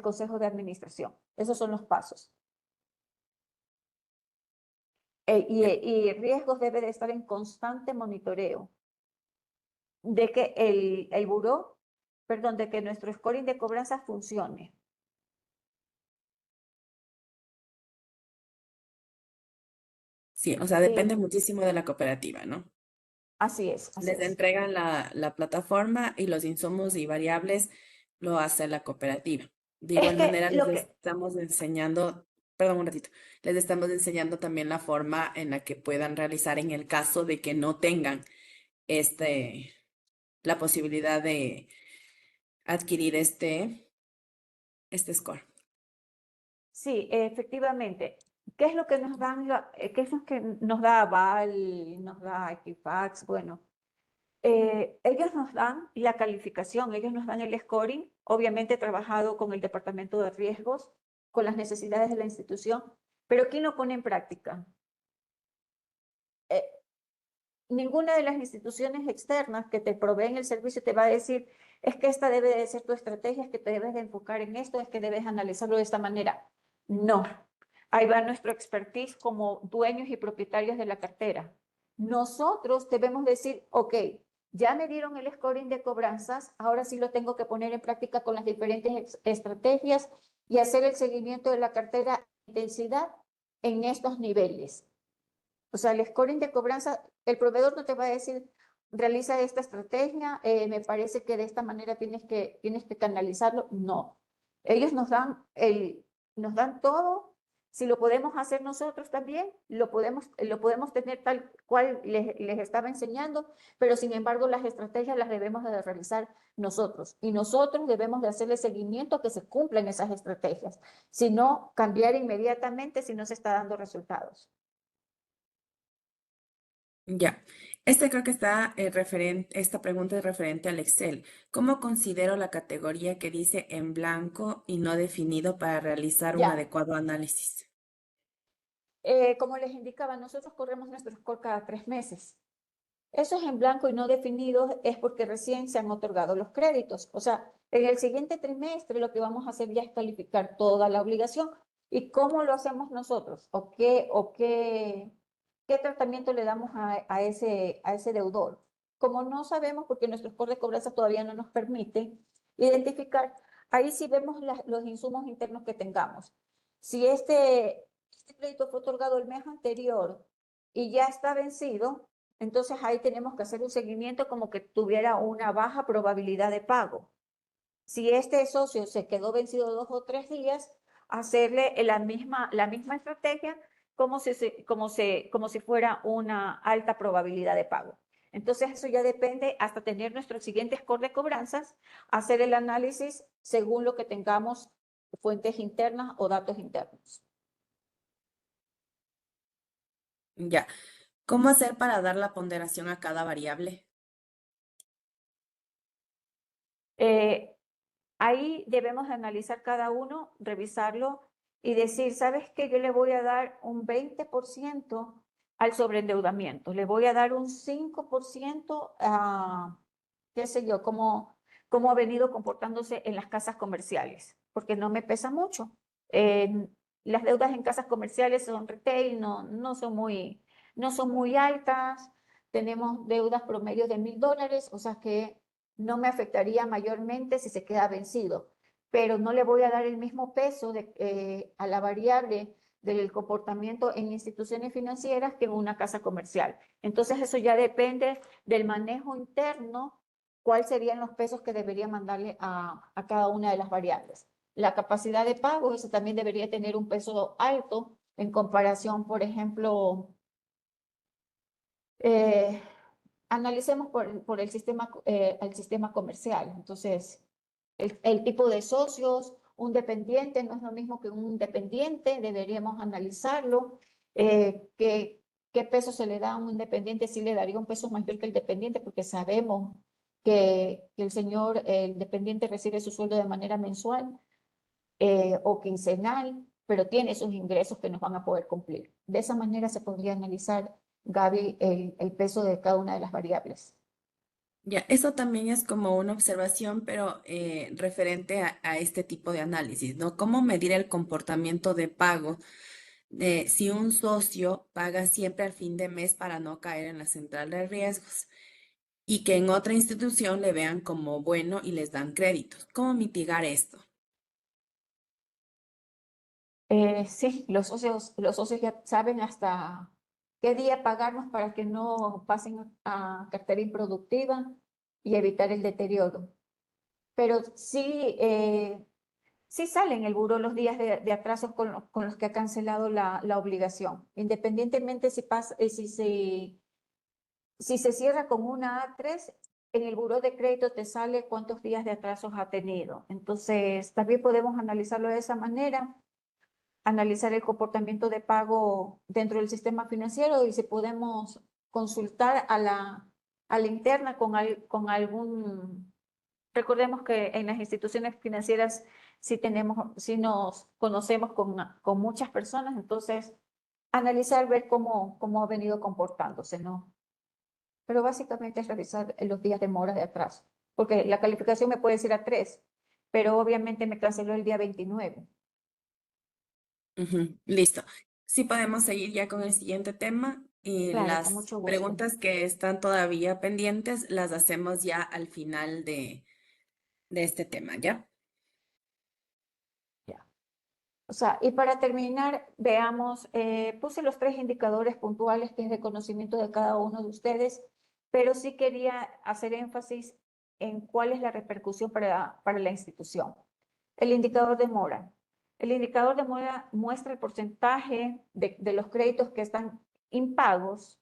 Consejo de Administración. Esos son los pasos. Y riesgos debe de estar en constante monitoreo de que el buró, perdón, de que nuestro scoring de cobranza funcione. Sí, o sea, Eh, depende muchísimo de la cooperativa, ¿no? así es, así Les es. entregan la plataforma y los insumos y variables lo hace la cooperativa. De Es igual que manera, les lo que, estamos enseñando, perdón, un ratito, les estamos enseñando también la forma en la que puedan realizar en el caso de que no tengan este, la posibilidad de adquirir este score. sí, efectivamente. ¿Qué es lo que nos dan, qué es lo que nos da Aval, nos da Equifax? Bueno, ellos nos dan la calificación, ellos nos dan el scoring, obviamente trabajado con el departamento de riesgos, con las necesidades de la institución, pero ¿quién lo pone en práctica? Eh, Ninguna de las instituciones externas que te proveen el servicio te va a decir, es que esta debe de ser tu estrategia, es que te debes de enfocar en esto, es que debes analizarlo de esta manera. No, ahí va nuestro expertise como dueños y propietarios de la cartera. Nosotros debemos decir, ok, ya me dieron el scoring de cobranzas, ahora sí lo tengo que poner en práctica con las diferentes estrategias y hacer el seguimiento de la cartera intensidad en estos niveles. O sea, el scoring de cobranza, el proveedor no te va a decir, realiza esta estrategia, me parece que de esta manera tienes que canalizarlo. No. Ellos nos dan todo. Si lo podemos hacer nosotros también, lo podemos tener tal cual les estaba enseñando, pero sin embargo las estrategias las debemos de realizar nosotros. Y nosotros debemos de hacerle seguimiento a que se cumplan esas estrategias. Si no, cambiar inmediatamente si no se está dando resultados. Ya. Este creo que está esta pregunta es referente al Excel. ¿Cómo considero la categoría que dice en blanco y no definido para realizar un Ya. adecuado análisis? Como les indicaba, nosotros corremos nuestro score cada 3 meses. Esos en blanco y no definidos es porque recién se han otorgado los créditos. O sea, en el siguiente trimestre lo que vamos a hacer ya es calificar toda la obligación, ¿Y cómo lo hacemos nosotros? ¿Qué tratamiento le damos a ese deudor? Como no sabemos, porque nuestro score de cobranza todavía no nos permite identificar, ahí sí vemos los insumos internos que tengamos. Si este crédito fue otorgado el mes anterior y ya está vencido, entonces ahí tenemos que hacer un seguimiento como que tuviera una baja probabilidad de pago. Si este socio se quedó vencido 2 o 3 días, hacerle la misma estrategia como si fuera una alta probabilidad de pago. Entonces eso ya depende hasta tener nuestro siguiente score de cobranzas, hacer el análisis según lo que tengamos, fuentes internas o datos internos. Ya. ¿Cómo hacer para dar la ponderación a cada variable? Eh, Ahí debemos analizar cada uno, revisarlo y decir, ¿sabes qué? Yo le voy a dar un 20% al sobreendeudamiento, le voy a dar un 5% a, qué sé yo, cómo ha venido comportándose en las casas comerciales, porque no me pesa mucho. Las deudas en casas comerciales son retail, no son muy altas, tenemos deudas promedios de $1000, o sea que no me afectaría mayormente si se queda vencido, pero no le voy a dar el mismo peso a la variable del comportamiento en instituciones financieras que en una casa comercial. Entonces eso ya depende del manejo interno, cuáles serían los pesos que debería mandarle a cada una de las variables. La capacidad de pago, eso también debería tener un peso alto en comparación, por ejemplo, eh, analicemos por el sistema comercial. Entonces, el tipo de socios, un dependiente no es lo mismo que un dependiente, deberíamos analizarlo. ¿Qué peso se le da a un independiente? Sí le daría un peso mayor que el dependiente, porque sabemos que el dependiente recibe su sueldo de manera mensual o quincenal, pero tiene sus ingresos que nos van a poder cumplir. De esa manera se podría analizar, Gaby, el peso de cada una de las variables. Ya, eso también es como una observación, pero referente a este tipo de análisis, ¿no? ¿Cómo medir el comportamiento de pago de si un socio paga siempre al fin de mes para no caer en la central de riesgos y que en otra institución le vean como bueno y les dan créditos? ¿Cómo mitigar esto? Sí, los socios ya saben hasta qué día pagarnos para que no pasen a cartera improductiva y evitar el deterioro. Pero sí sale en el buró los días de atrasos con los que ha cancelado la obligación, independientemente si se cierra con una A3, en el buró de crédito te sale cuántos días de atrasos ha tenido. Entonces, también podemos analizarlo de esa manera, analizar el comportamiento de pago dentro del sistema financiero y si podemos consultar a la interna con algún. Recordemos que en las instituciones financieras sí nos conocemos con muchas personas, entonces analizar, ver cómo ha venido comportándose, ¿no? Pero básicamente es revisar los días de mora de atraso, porque la calificación me puede decir A3, pero obviamente me canceló el día 29. Ujú, listo. Sí, podemos seguir ya con el siguiente tema y Claro, con las mucho gusto. preguntas que están todavía pendientes las hacemos ya al final de este tema, ¿ya? Ya. O sea, y para terminar, veamos, puse los 3 indicadores puntuales que es de conocimiento de cada uno de ustedes, pero sí quería hacer énfasis en cuál es la repercusión para la institución. El indicador de mora. El indicador de mora muestra el porcentaje de los créditos que están impagos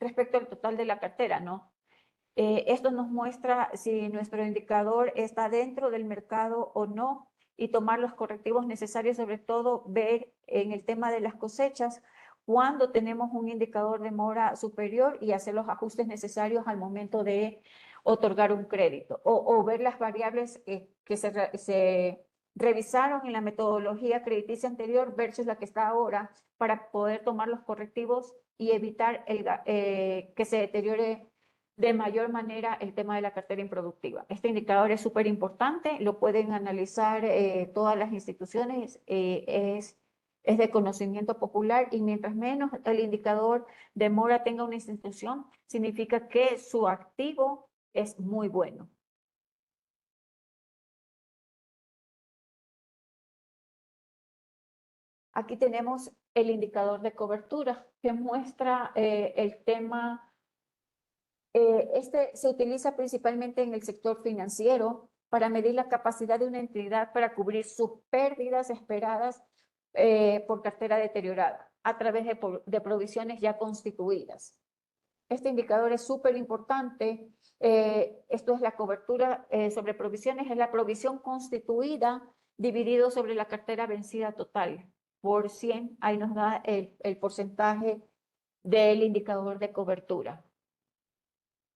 respecto al total de la cartera, ¿no? Esto nos muestra si nuestro indicador está dentro del mercado o no y tomar los correctivos necesarios, sobre todo ver en el tema de las cosechas cuando tenemos un indicador de mora superior y hacer los ajustes necesarios al momento de otorgar un crédito o ver las variables que se revisaron en la metodología crediticia anterior versus la que está ahora para poder tomar los correctivos y evitar que se deteriore de mayor manera el tema de la cartera improductiva. Este indicador es súper importante, lo pueden analizar todas las instituciones, es es de conocimiento popular y mientras menos el indicador de mora tenga una institución, significa que su activo es muy bueno. Aquí tenemos el indicador de cobertura que muestra el tema. Este se utiliza principalmente en el sector financiero para medir la capacidad de una entidad para cubrir sus pérdidas esperadas por cartera deteriorada a través de provisiones ya constituidas. Este indicador es súper importante. Esto es la cobertura sobre provisiones, es la provisión constituida dividido sobre la cartera vencida total por 100. Ahí nos da el porcentaje del indicador de cobertura.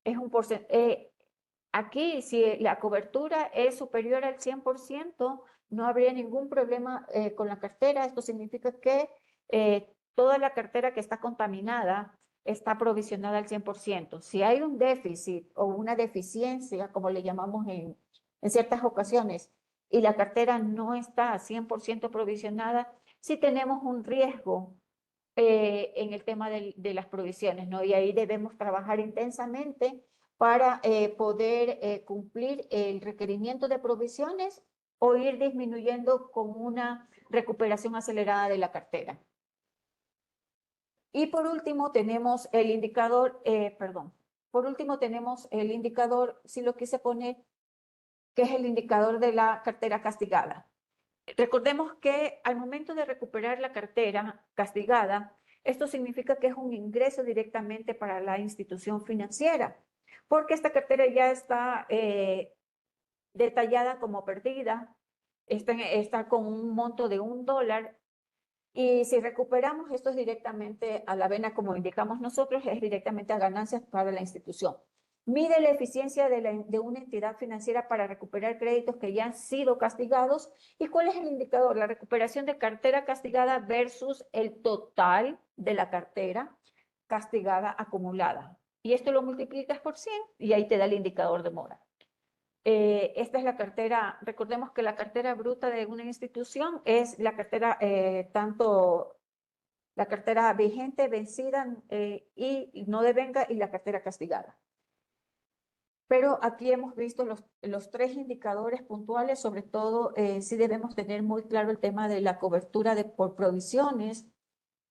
Es un porcentaje. Aquí, si la cobertura es superior al 100%, no habría ningún problema con la cartera. Esto significa que toda la cartera que está contaminada está provisionada al 100%. Si hay un déficit o una deficiencia, como le llamamos en ciertas ocasiones, y la cartera no está 100% provisionada, sí tenemos un riesgo en el tema de las provisiones, ¿no? Y ahí debemos trabajar intensamente para poder cumplir el requerimiento de provisiones o ir disminuyendo con una recuperación acelerada de la cartera. Y por último tenemos el indicador, si lo quise poner, que es el indicador de la cartera castigada. Recordemos que al momento de recuperar la cartera castigada, esto significa que es un ingreso directamente para la institución financiera, porque esta cartera ya está detallada como perdida, está con un monto de $1, y si recuperamos esto es directamente a la vena, como indicamos nosotros, es directamente a ganancias para la institución. Mide la eficiencia de una entidad financiera para recuperar créditos que ya han sido castigados. ¿Y cuál es el indicador? La recuperación de cartera castigada versus el total de la cartera castigada acumulada. Y esto lo multiplicas por 100 y ahí te da el indicador de mora. Esta es la cartera. Recordemos que la cartera bruta de una institución es la cartera, tanto la cartera vigente, vencida y no devenga, y la cartera castigada. Pero aquí hemos visto los tres indicadores puntuales. Sobre todo, sí debemos tener muy claro el tema de la cobertura por provisiones,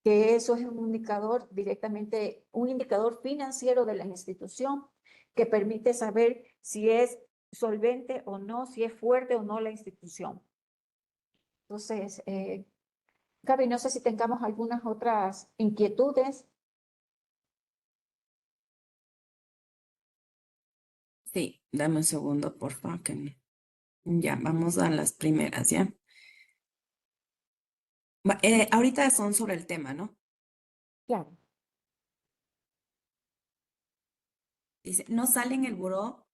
que eso es un indicador directamente, un indicador financiero de la institución que permite saber si es solvente o no, si es fuerte o no la institución. Entonces, Gaby, no sé si tengamos algunas otras inquietudes. Sí, dame un segundo, por favor. Ya, vamos a las primeras, ¿ya? Ahorita son sobre el tema, ¿no? Claro. Dice, no sale en el buró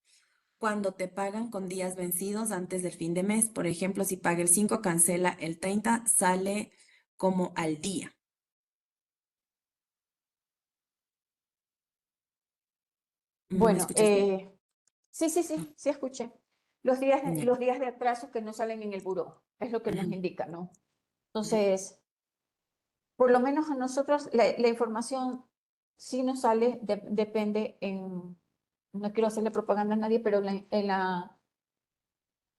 cuando te pagan con días vencidos antes del fin de mes. Por ejemplo, si paga el 5, cancela el 30, sale como al día. ¿Me Bueno, escuchaste? sí escuché. Ya. Los días de atraso que no salen en el buró, es lo que nos Ujú, indica, ¿no? ujú. Entonces, por lo menos a nosotros la información sí nos sale, depende no quiero hacerle propaganda a nadie, pero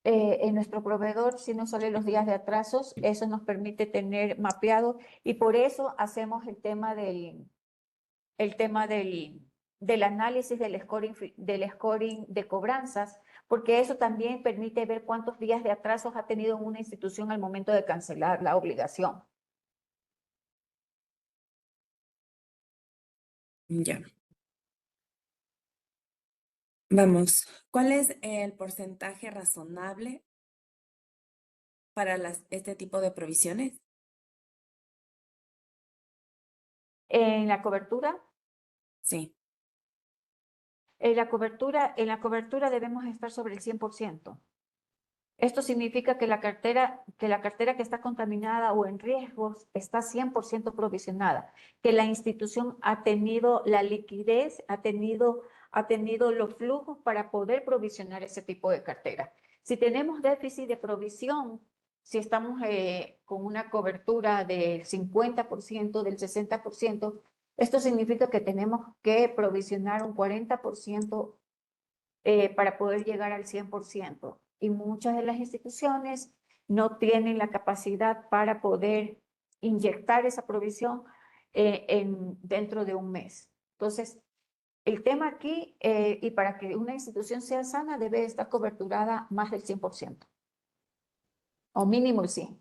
en nuestro proveedor sí nos salen los días de atrasos. Eso nos permite tener mapeado y por eso hacemos del análisis del scoring de cobranzas, porque eso también permite ver cuántos días de atrasos ha tenido una institución al momento de cancelar la obligación. Ya. Vamos. ¿Cuál es el porcentaje razonable para este tipo de provisiones? En la cobertura, Sí. en la cobertura debemos estar sobre el 100%. Esto significa que la cartera que está contaminada o en riesgos está 100% provisionada, que la institución ha tenido la liquidez, ha tenido los flujos para poder provisionar ese tipo de cartera. Si tenemos déficit de provisión, si estamos con una cobertura del 50%, del 60%, esto significa que tenemos que provisionar un 40% para poder llegar al 100%. Y muchas de las instituciones no tienen la capacidad para poder inyectar esa provisión dentro de un mes. Entonces, el tema aquí, y para que una institución sea sana, debe estar coberturada más del 100%, o mínimo el 100%.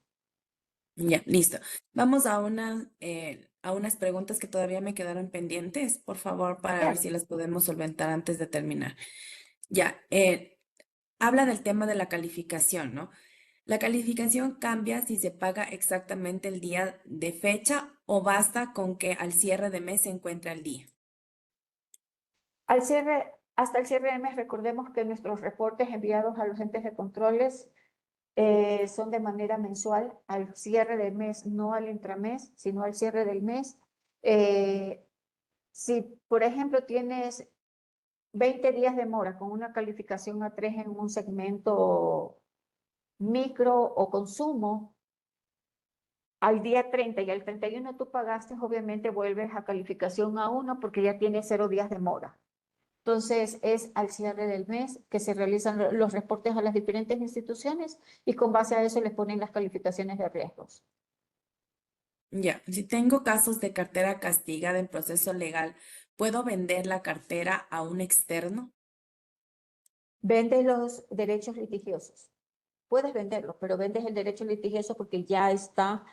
Ya, listo. Vamos a a unas preguntas que todavía me quedaron pendientes, por favor, para ver Claro. si las podemos solventar antes de terminar. Ya, habla del tema de la calificación, ¿no? ¿La calificación cambia si se paga exactamente el día de fecha o basta con que al cierre de mes se encuentre al día? Al cierre, hasta el cierre del mes, recordemos que nuestros reportes enviados a los entes de controles son de manera mensual, al cierre del mes, no al intramés, sino al cierre del mes. Si, por ejemplo, tienes 20 días de mora con una calificación a 3 en un segmento micro o consumo, al día 30 y al 31 tú pagaste, obviamente vuelves a calificación a 1 porque ya tienes 0 días de mora. Entonces, es al cierre del mes que se realizan los reportes a las diferentes instituciones y con base a eso les ponen las calificaciones de riesgos. Ya, si tengo casos de cartera castigada en proceso legal, ¿puedo vender la cartera a un externo? Vendes los derechos litigiosos. Puedes venderlo, pero vendes el derecho litigioso porque ya está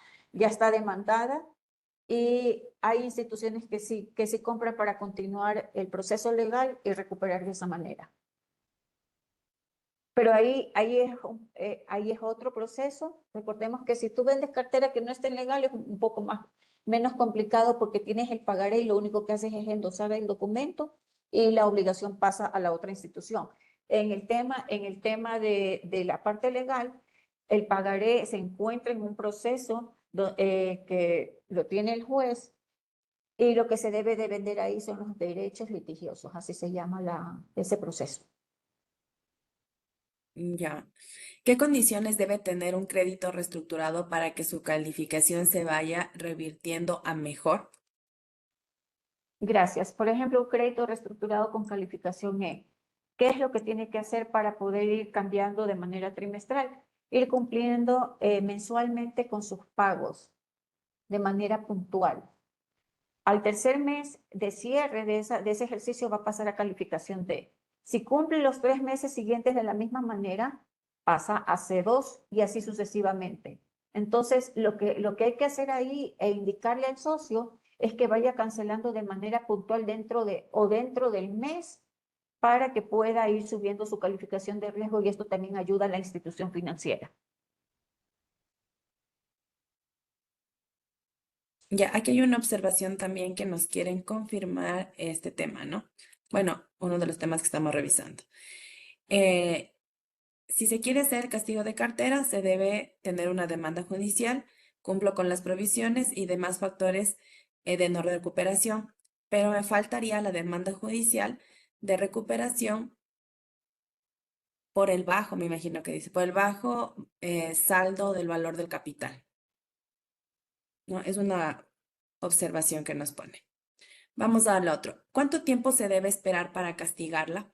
demandada y hay instituciones que sí compran para continuar el proceso legal y recuperar de esa manera. Pero ahí es otro proceso. Recordemos que si tú vendes cartera que no esté legal es un poco menos complicado porque tienes el pagaré y lo único que haces es endosar el documento y la obligación pasa a la otra institución. En el tema de la parte legal, el pagaré se encuentra en un proceso que lo tiene el juez y lo que se debe de vender ahí son los derechos litigiosos, así se llama ese proceso. Ya. ¿Qué condiciones debe tener un crédito reestructurado para que su calificación se vaya revirtiendo a mejor? Gracias. Por ejemplo, un crédito reestructurado con calificación E. ¿Qué es lo que tiene que hacer para poder ir cambiando de manera trimestral? Ir cumpliendo mensualmente con sus pagos de manera puntual. Al tercer mes de cierre de ese ejercicio va a pasar a calificación D. Si cumple los 3 meses siguientes de la misma manera, pasa a C2 y así sucesivamente. Entonces, lo que hay que hacer ahí e indicarle al socio es que vaya cancelando de manera puntual dentro del mes para que pueda ir subiendo su calificación de riesgo y esto también ayuda a la institución financiera. Ya, aquí hay una observación también que nos quieren confirmar este tema, ¿no? Bueno, uno de los temas que estamos revisando. Eh, si se quiere hacer castigo de cartera, se debe tener una demanda judicial, cumplo con las provisiones y demás factores de no recuperación, pero me faltaría la demanda judicial de recuperación por el bajo, me imagino que dice, por el bajo saldo del valor del capital, ¿no? Es una observación que nos pone. Vamos al otro. ¿Cuánto tiempo se debe esperar para castigarla?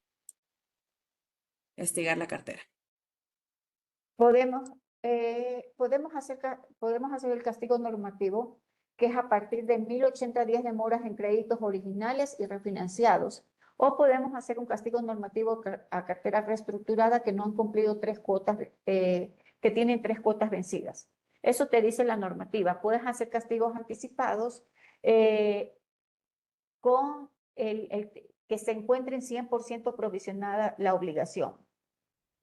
Castigar la cartera. Podemos hacer el castigo normativo, que es a partir de 1080 días de moras en créditos originales y refinanciados. O podemos hacer un castigo normativo a cartera reestructurada que no han cumplido 3 cuotas, que tienen 3 cuotas vencidas. Eso te dice la normativa. Puedes hacer castigos anticipados con que se encuentre en 100% provisionada la obligación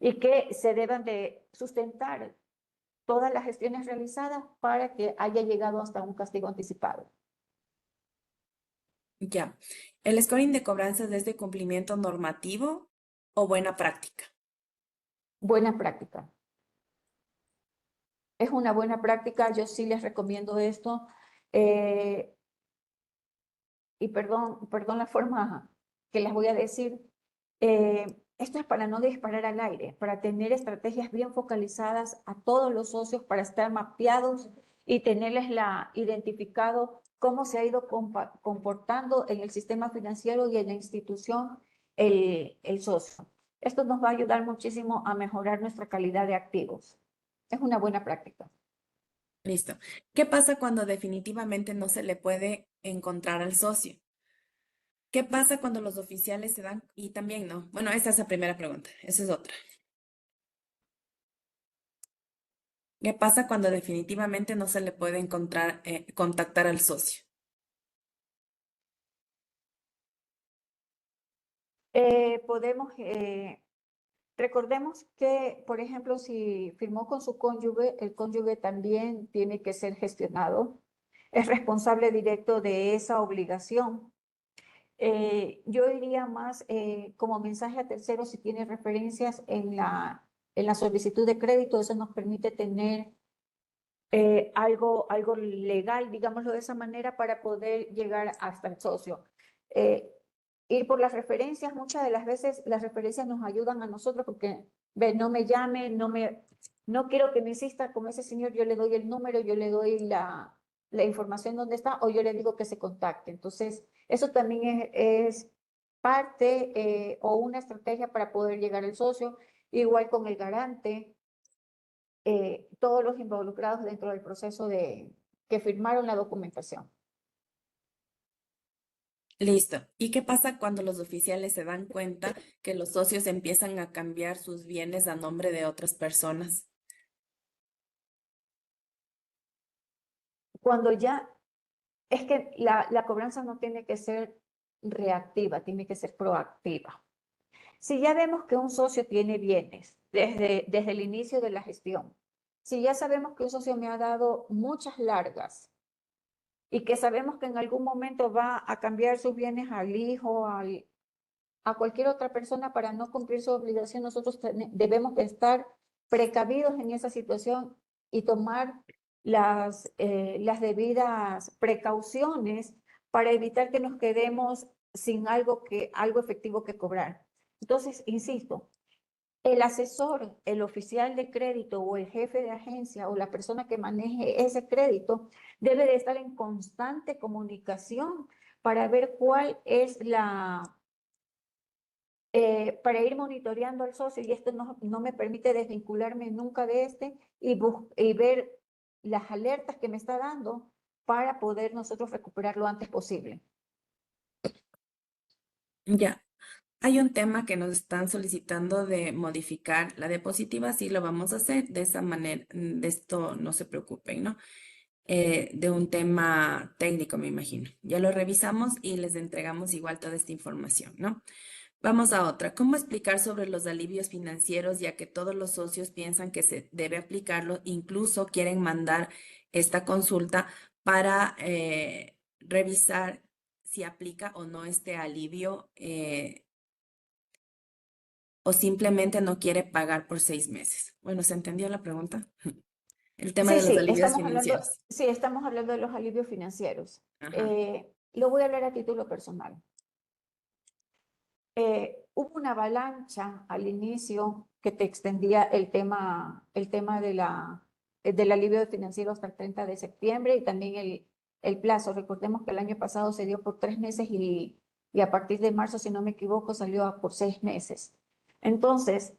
y que se deban de sustentar todas las gestiones realizadas para que haya llegado hasta un castigo anticipado. Ya. ¿El scoring de cobranzas es de cumplimiento normativo o buena práctica? Buena práctica. Es una buena práctica, yo sí les recomiendo esto. eh, y perdón la forma que les voy a decir. Esto es para no disparar al aire, para tener estrategias bien focalizadas a todos los socios, para estar mapeados y tenerles identificado cómo se ha ido comportando en el sistema financiero y en la institución el socio. Esto nos va a ayudar muchísimo a mejorar nuestra calidad de activos. Es una buena práctica. Listo. ¿Qué pasa cuando definitivamente no se le puede encontrar al socio? ¿Qué pasa cuando los oficiales se dan? Y también no. Bueno, esa es la primera pregunta. Esa es otra. ¿Qué pasa cuando definitivamente no se le puede encontrar, contactar al socio? Podemos, recordemos que, por ejemplo, si firmó con su cónyuge, el cónyuge también tiene que ser gestionado. Es responsable directo de esa obligación. Yo diría más como mensaje a terceros si tiene referencias en la solicitud de crédito, eso nos permite tener algo legal, digámoslo de esa manera, para poder llegar hasta el socio. Eh, Ir por las referencias, muchas de las veces las referencias nos ayudan a nosotros porque, ve, no me llame, no quiero que me insista con ese señor, yo le doy el número, yo le doy la información donde está o yo le digo que se contacte. Entonces, eso también es parte o una estrategia para poder llegar al socio, igual con el garante, todos los involucrados dentro del proceso de que firmaron la documentación. Listo. ¿Y qué pasa cuando los oficiales se dan cuenta que los socios empiezan a cambiar sus bienes a nombre de otras personas? Cuando ya, es que la cobranza no tiene que ser reactiva, tiene que ser proactiva. Si ya vemos que un socio tiene bienes desde el inicio de la gestión, si ya sabemos que un socio me ha dado muchas largas y que sabemos que en algún momento va a cambiar sus bienes al hijo, a cualquier otra persona para no cumplir su obligación, nosotros debemos estar precavidos en esa situación y tomar las debidas precauciones para evitar que nos quedemos sin algo efectivo que cobrar. Entonces, insisto, el asesor, el oficial de crédito o el jefe de agencia o la persona que maneje ese crédito debe de estar en constante comunicación para ver cuál es para ir monitoreando al socio, y esto no me permite desvincularme nunca de y ver las alertas que me está dando para poder nosotros recuperar lo antes posible. Ya. Hay un tema que nos están solicitando de modificar la diapositiva, sí lo vamos a hacer de esa manera, de esto no se preocupen, ¿no? De un tema técnico, me imagino. Ya lo revisamos y les entregamos igual toda esta información, ¿no? Vamos a otra. ¿Cómo explicar sobre los alivios financieros, ya que todos los socios piensan que se debe aplicarlo, incluso quieren mandar esta consulta para revisar si aplica o no este alivio o simplemente no quiere pagar por 6 meses? Bueno, ¿se entendió la pregunta? El tema Sí, de los sí, alivios financieros. estamos hablando de los alivios financieros. Ajá. Lo voy a hablar a título personal. Hubo una avalancha al inicio que te extendía el tema del alivio financiero hasta el 30 de septiembre y también el plazo. Recordemos que el año pasado se dio por 3 meses y a partir de marzo, si no me equivoco, salió por 6 meses. Entonces,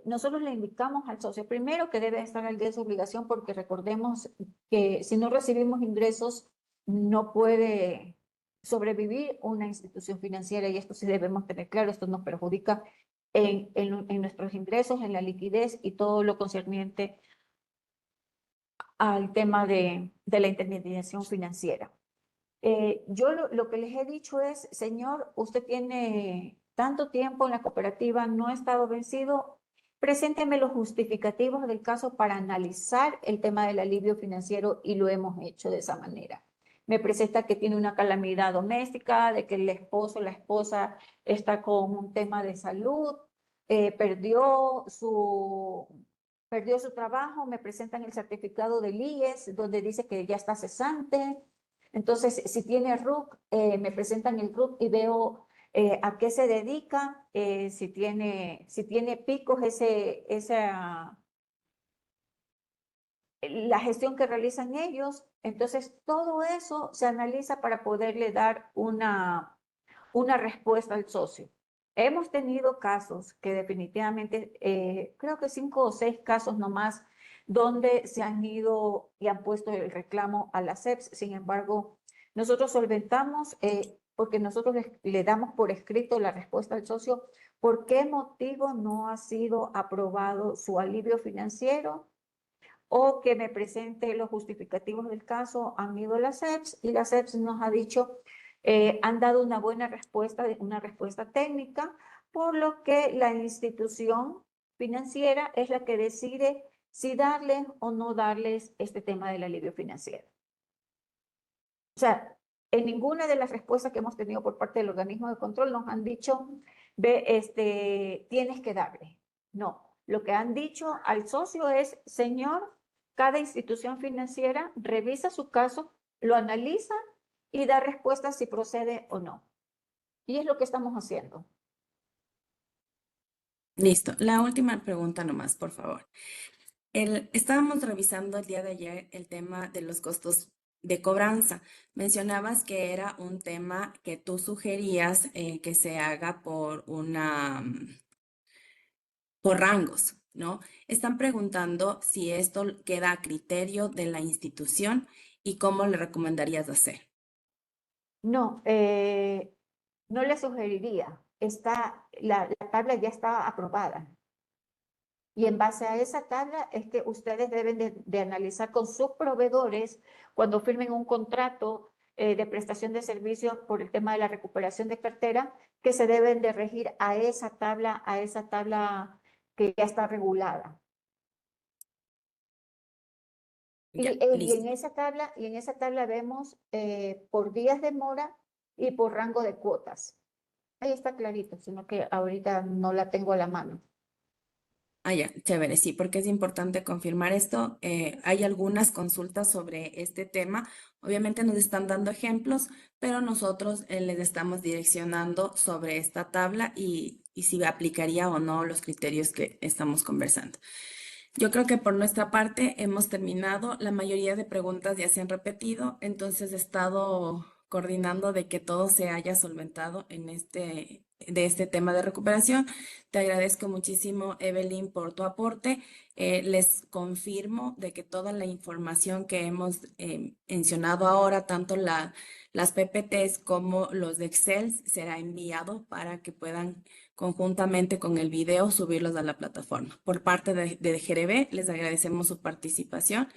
nosotros le indicamos al socio primero que debe estar al día de su obligación porque recordemos que si no recibimos ingresos, no puede sobrevivir una institución financiera, y esto sí debemos tener claro, esto nos perjudica en nuestros ingresos, en la liquidez y todo lo concerniente al tema de la intermediación financiera. Yo lo que les he dicho es, señor, usted tiene tanto tiempo en la cooperativa, no ha estado vencido, presénteme los justificativos del caso para analizar el tema del alivio financiero y lo hemos hecho de esa manera. Me presenta que tiene una calamidad doméstica, de que el esposo o la esposa está con un tema de salud, perdió su trabajo, me presentan el certificado del IES donde dice que ya está cesante. Entonces, si tiene RUC, me presentan el RUC y veo a qué se dedica, si tiene picos la gestión que realizan ellos. Entonces, todo eso se analiza para poderle dar una respuesta al socio. Hemos tenido casos que definitivamente, creo que 5 o 6 casos nomás, donde se han ido y han puesto el reclamo a la SEPS. Sin embargo, nosotros solventamos, porque nosotros le damos por escrito la respuesta al socio, por qué motivo no ha sido aprobado su alivio financiero, o que me presente los justificativos del caso. Han ido a la SEPS y la SEPS nos ha dicho, han dado una buena respuesta, una respuesta técnica, por lo que la institución financiera es la que decide si darles o no darles este tema del alivio financiero. O sea, en ninguna de las respuestas que hemos tenido por parte del organismo de control nos han dicho, ve, tienes que darle. No, lo que han dicho al socio es, señor, cada institución financiera revisa su caso, lo analiza y da respuesta si procede o no. Y es lo que estamos haciendo. Listo. La última pregunta nomás, por favor. Estábamos revisando el día de ayer el tema de los costos de cobranza. Mencionabas que era un tema que tú sugerías que se haga por rangos, ¿no? Están preguntando si esto queda a criterio de la institución y cómo le recomendarías hacer. No, no le sugeriría. La tabla ya está aprobada. Y en base a esa tabla es que ustedes deben de analizar con sus proveedores cuando firmen un contrato de prestación de servicios por el tema de la recuperación de cartera, que se deben de regir a esa tabla que ya está regulada. Ya, Y listo. en esa tabla vemos por días de mora y por rango de cuotas. Ahí está clarito, sino que ahorita no la tengo a la mano. Ah, ya, chévere, sí, porque es importante confirmar esto. Hay algunas consultas sobre este tema. Obviamente nos están dando ejemplos, pero nosotros les estamos direccionando sobre esta tabla y si aplicaría o no los criterios que estamos conversando. Yo creo que por nuestra parte hemos terminado. La mayoría de preguntas ya se han repetido, entonces he estado coordinando de que todo se haya solventado de este tema de recuperación. Te agradezco muchísimo, Evelyn, por tu aporte. Les confirmo de que toda la información que hemos mencionado ahora, tanto las PPTs como los de Excel, será enviado para que puedan conjuntamente con el video subirlos a la plataforma. Por parte de GRB, les agradecemos su participación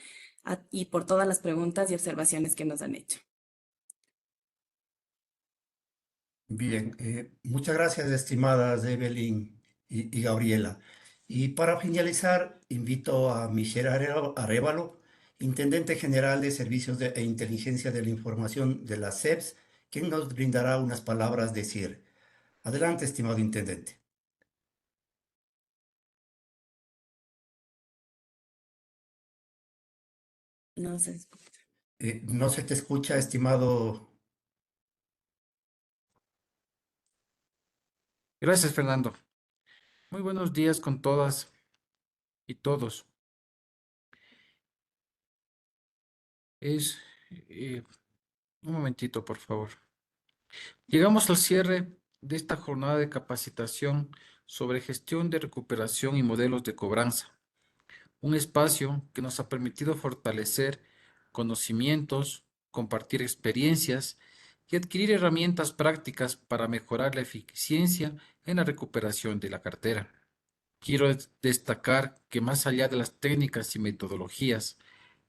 y por todas las preguntas y observaciones que nos han hecho. Bien, muchas gracias, estimadas Evelyn y Gabriela. Y para finalizar, invito a Michelle Arévalo, Intendente General de Servicios e Inteligencia de la Información de la SEPS, quien nos brindará unas palabras de cierre. Adelante, estimado Intendente. No sé. No se te escucha, estimado. Gracias, Fernando. Muy buenos días con todas y todos. Es un momentito, por favor. Llegamos al cierre de esta jornada de capacitación sobre gestión de recuperación y modelos de cobranza, un espacio que nos ha permitido fortalecer conocimientos, compartir experiencias y adquirir herramientas prácticas para mejorar la eficiencia en la recuperación de la cartera. Quiero destacar que más allá de las técnicas y metodologías,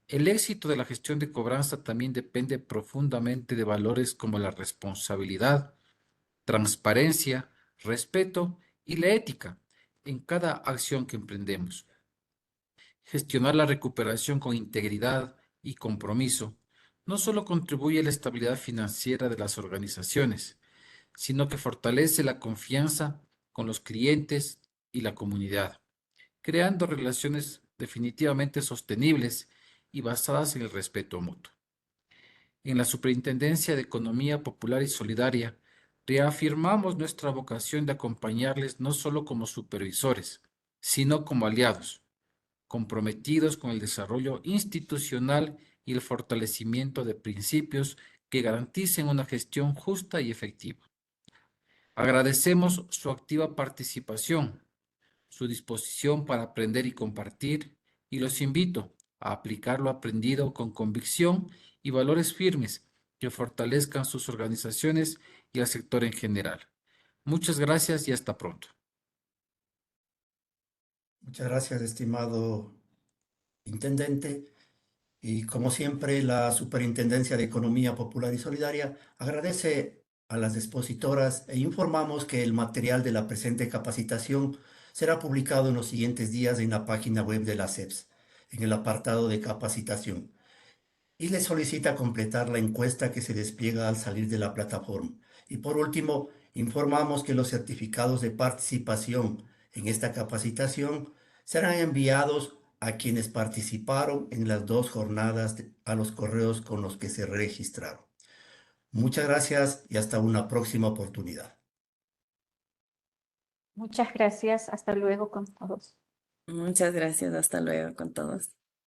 el éxito de la gestión de cobranza también depende profundamente de valores como la responsabilidad, transparencia, respeto y la ética en cada acción que emprendemos. Gestionar la recuperación con integridad y compromiso no solo contribuye a la estabilidad financiera de las organizaciones, sino que fortalece la confianza con los clientes y la comunidad, creando relaciones definitivamente sostenibles y basadas en el respeto mutuo. En la Superintendencia de Economía Popular y Solidaria Reafirmamos nuestra vocación de acompañarles no solo como supervisores, sino como aliados, comprometidos con el desarrollo institucional y el fortalecimiento de principios que garanticen una gestión justa y efectiva. Agradecemos su activa participación, su disposición para aprender y compartir, y los invito a aplicar lo aprendido con convicción y valores firmes que fortalezcan sus organizaciones y al sector en general. Muchas gracias y hasta pronto. Muchas gracias, estimado intendente. Y como siempre, la Superintendencia de Economía Popular y Solidaria agradece a las expositoras e informamos que el material de la presente capacitación será publicado en los siguientes días en la página web de la SEPS, en el apartado de capacitación, y le solicita completar la encuesta que se despliega al salir de la plataforma. Y por último, informamos que los certificados de participación en esta capacitación serán enviados a quienes participaron en las 2 jornadas a los correos con los que se registraron. Muchas gracias y hasta una próxima oportunidad. Muchas gracias. Hasta luego con todos. Muchas gracias. Hasta luego con todos.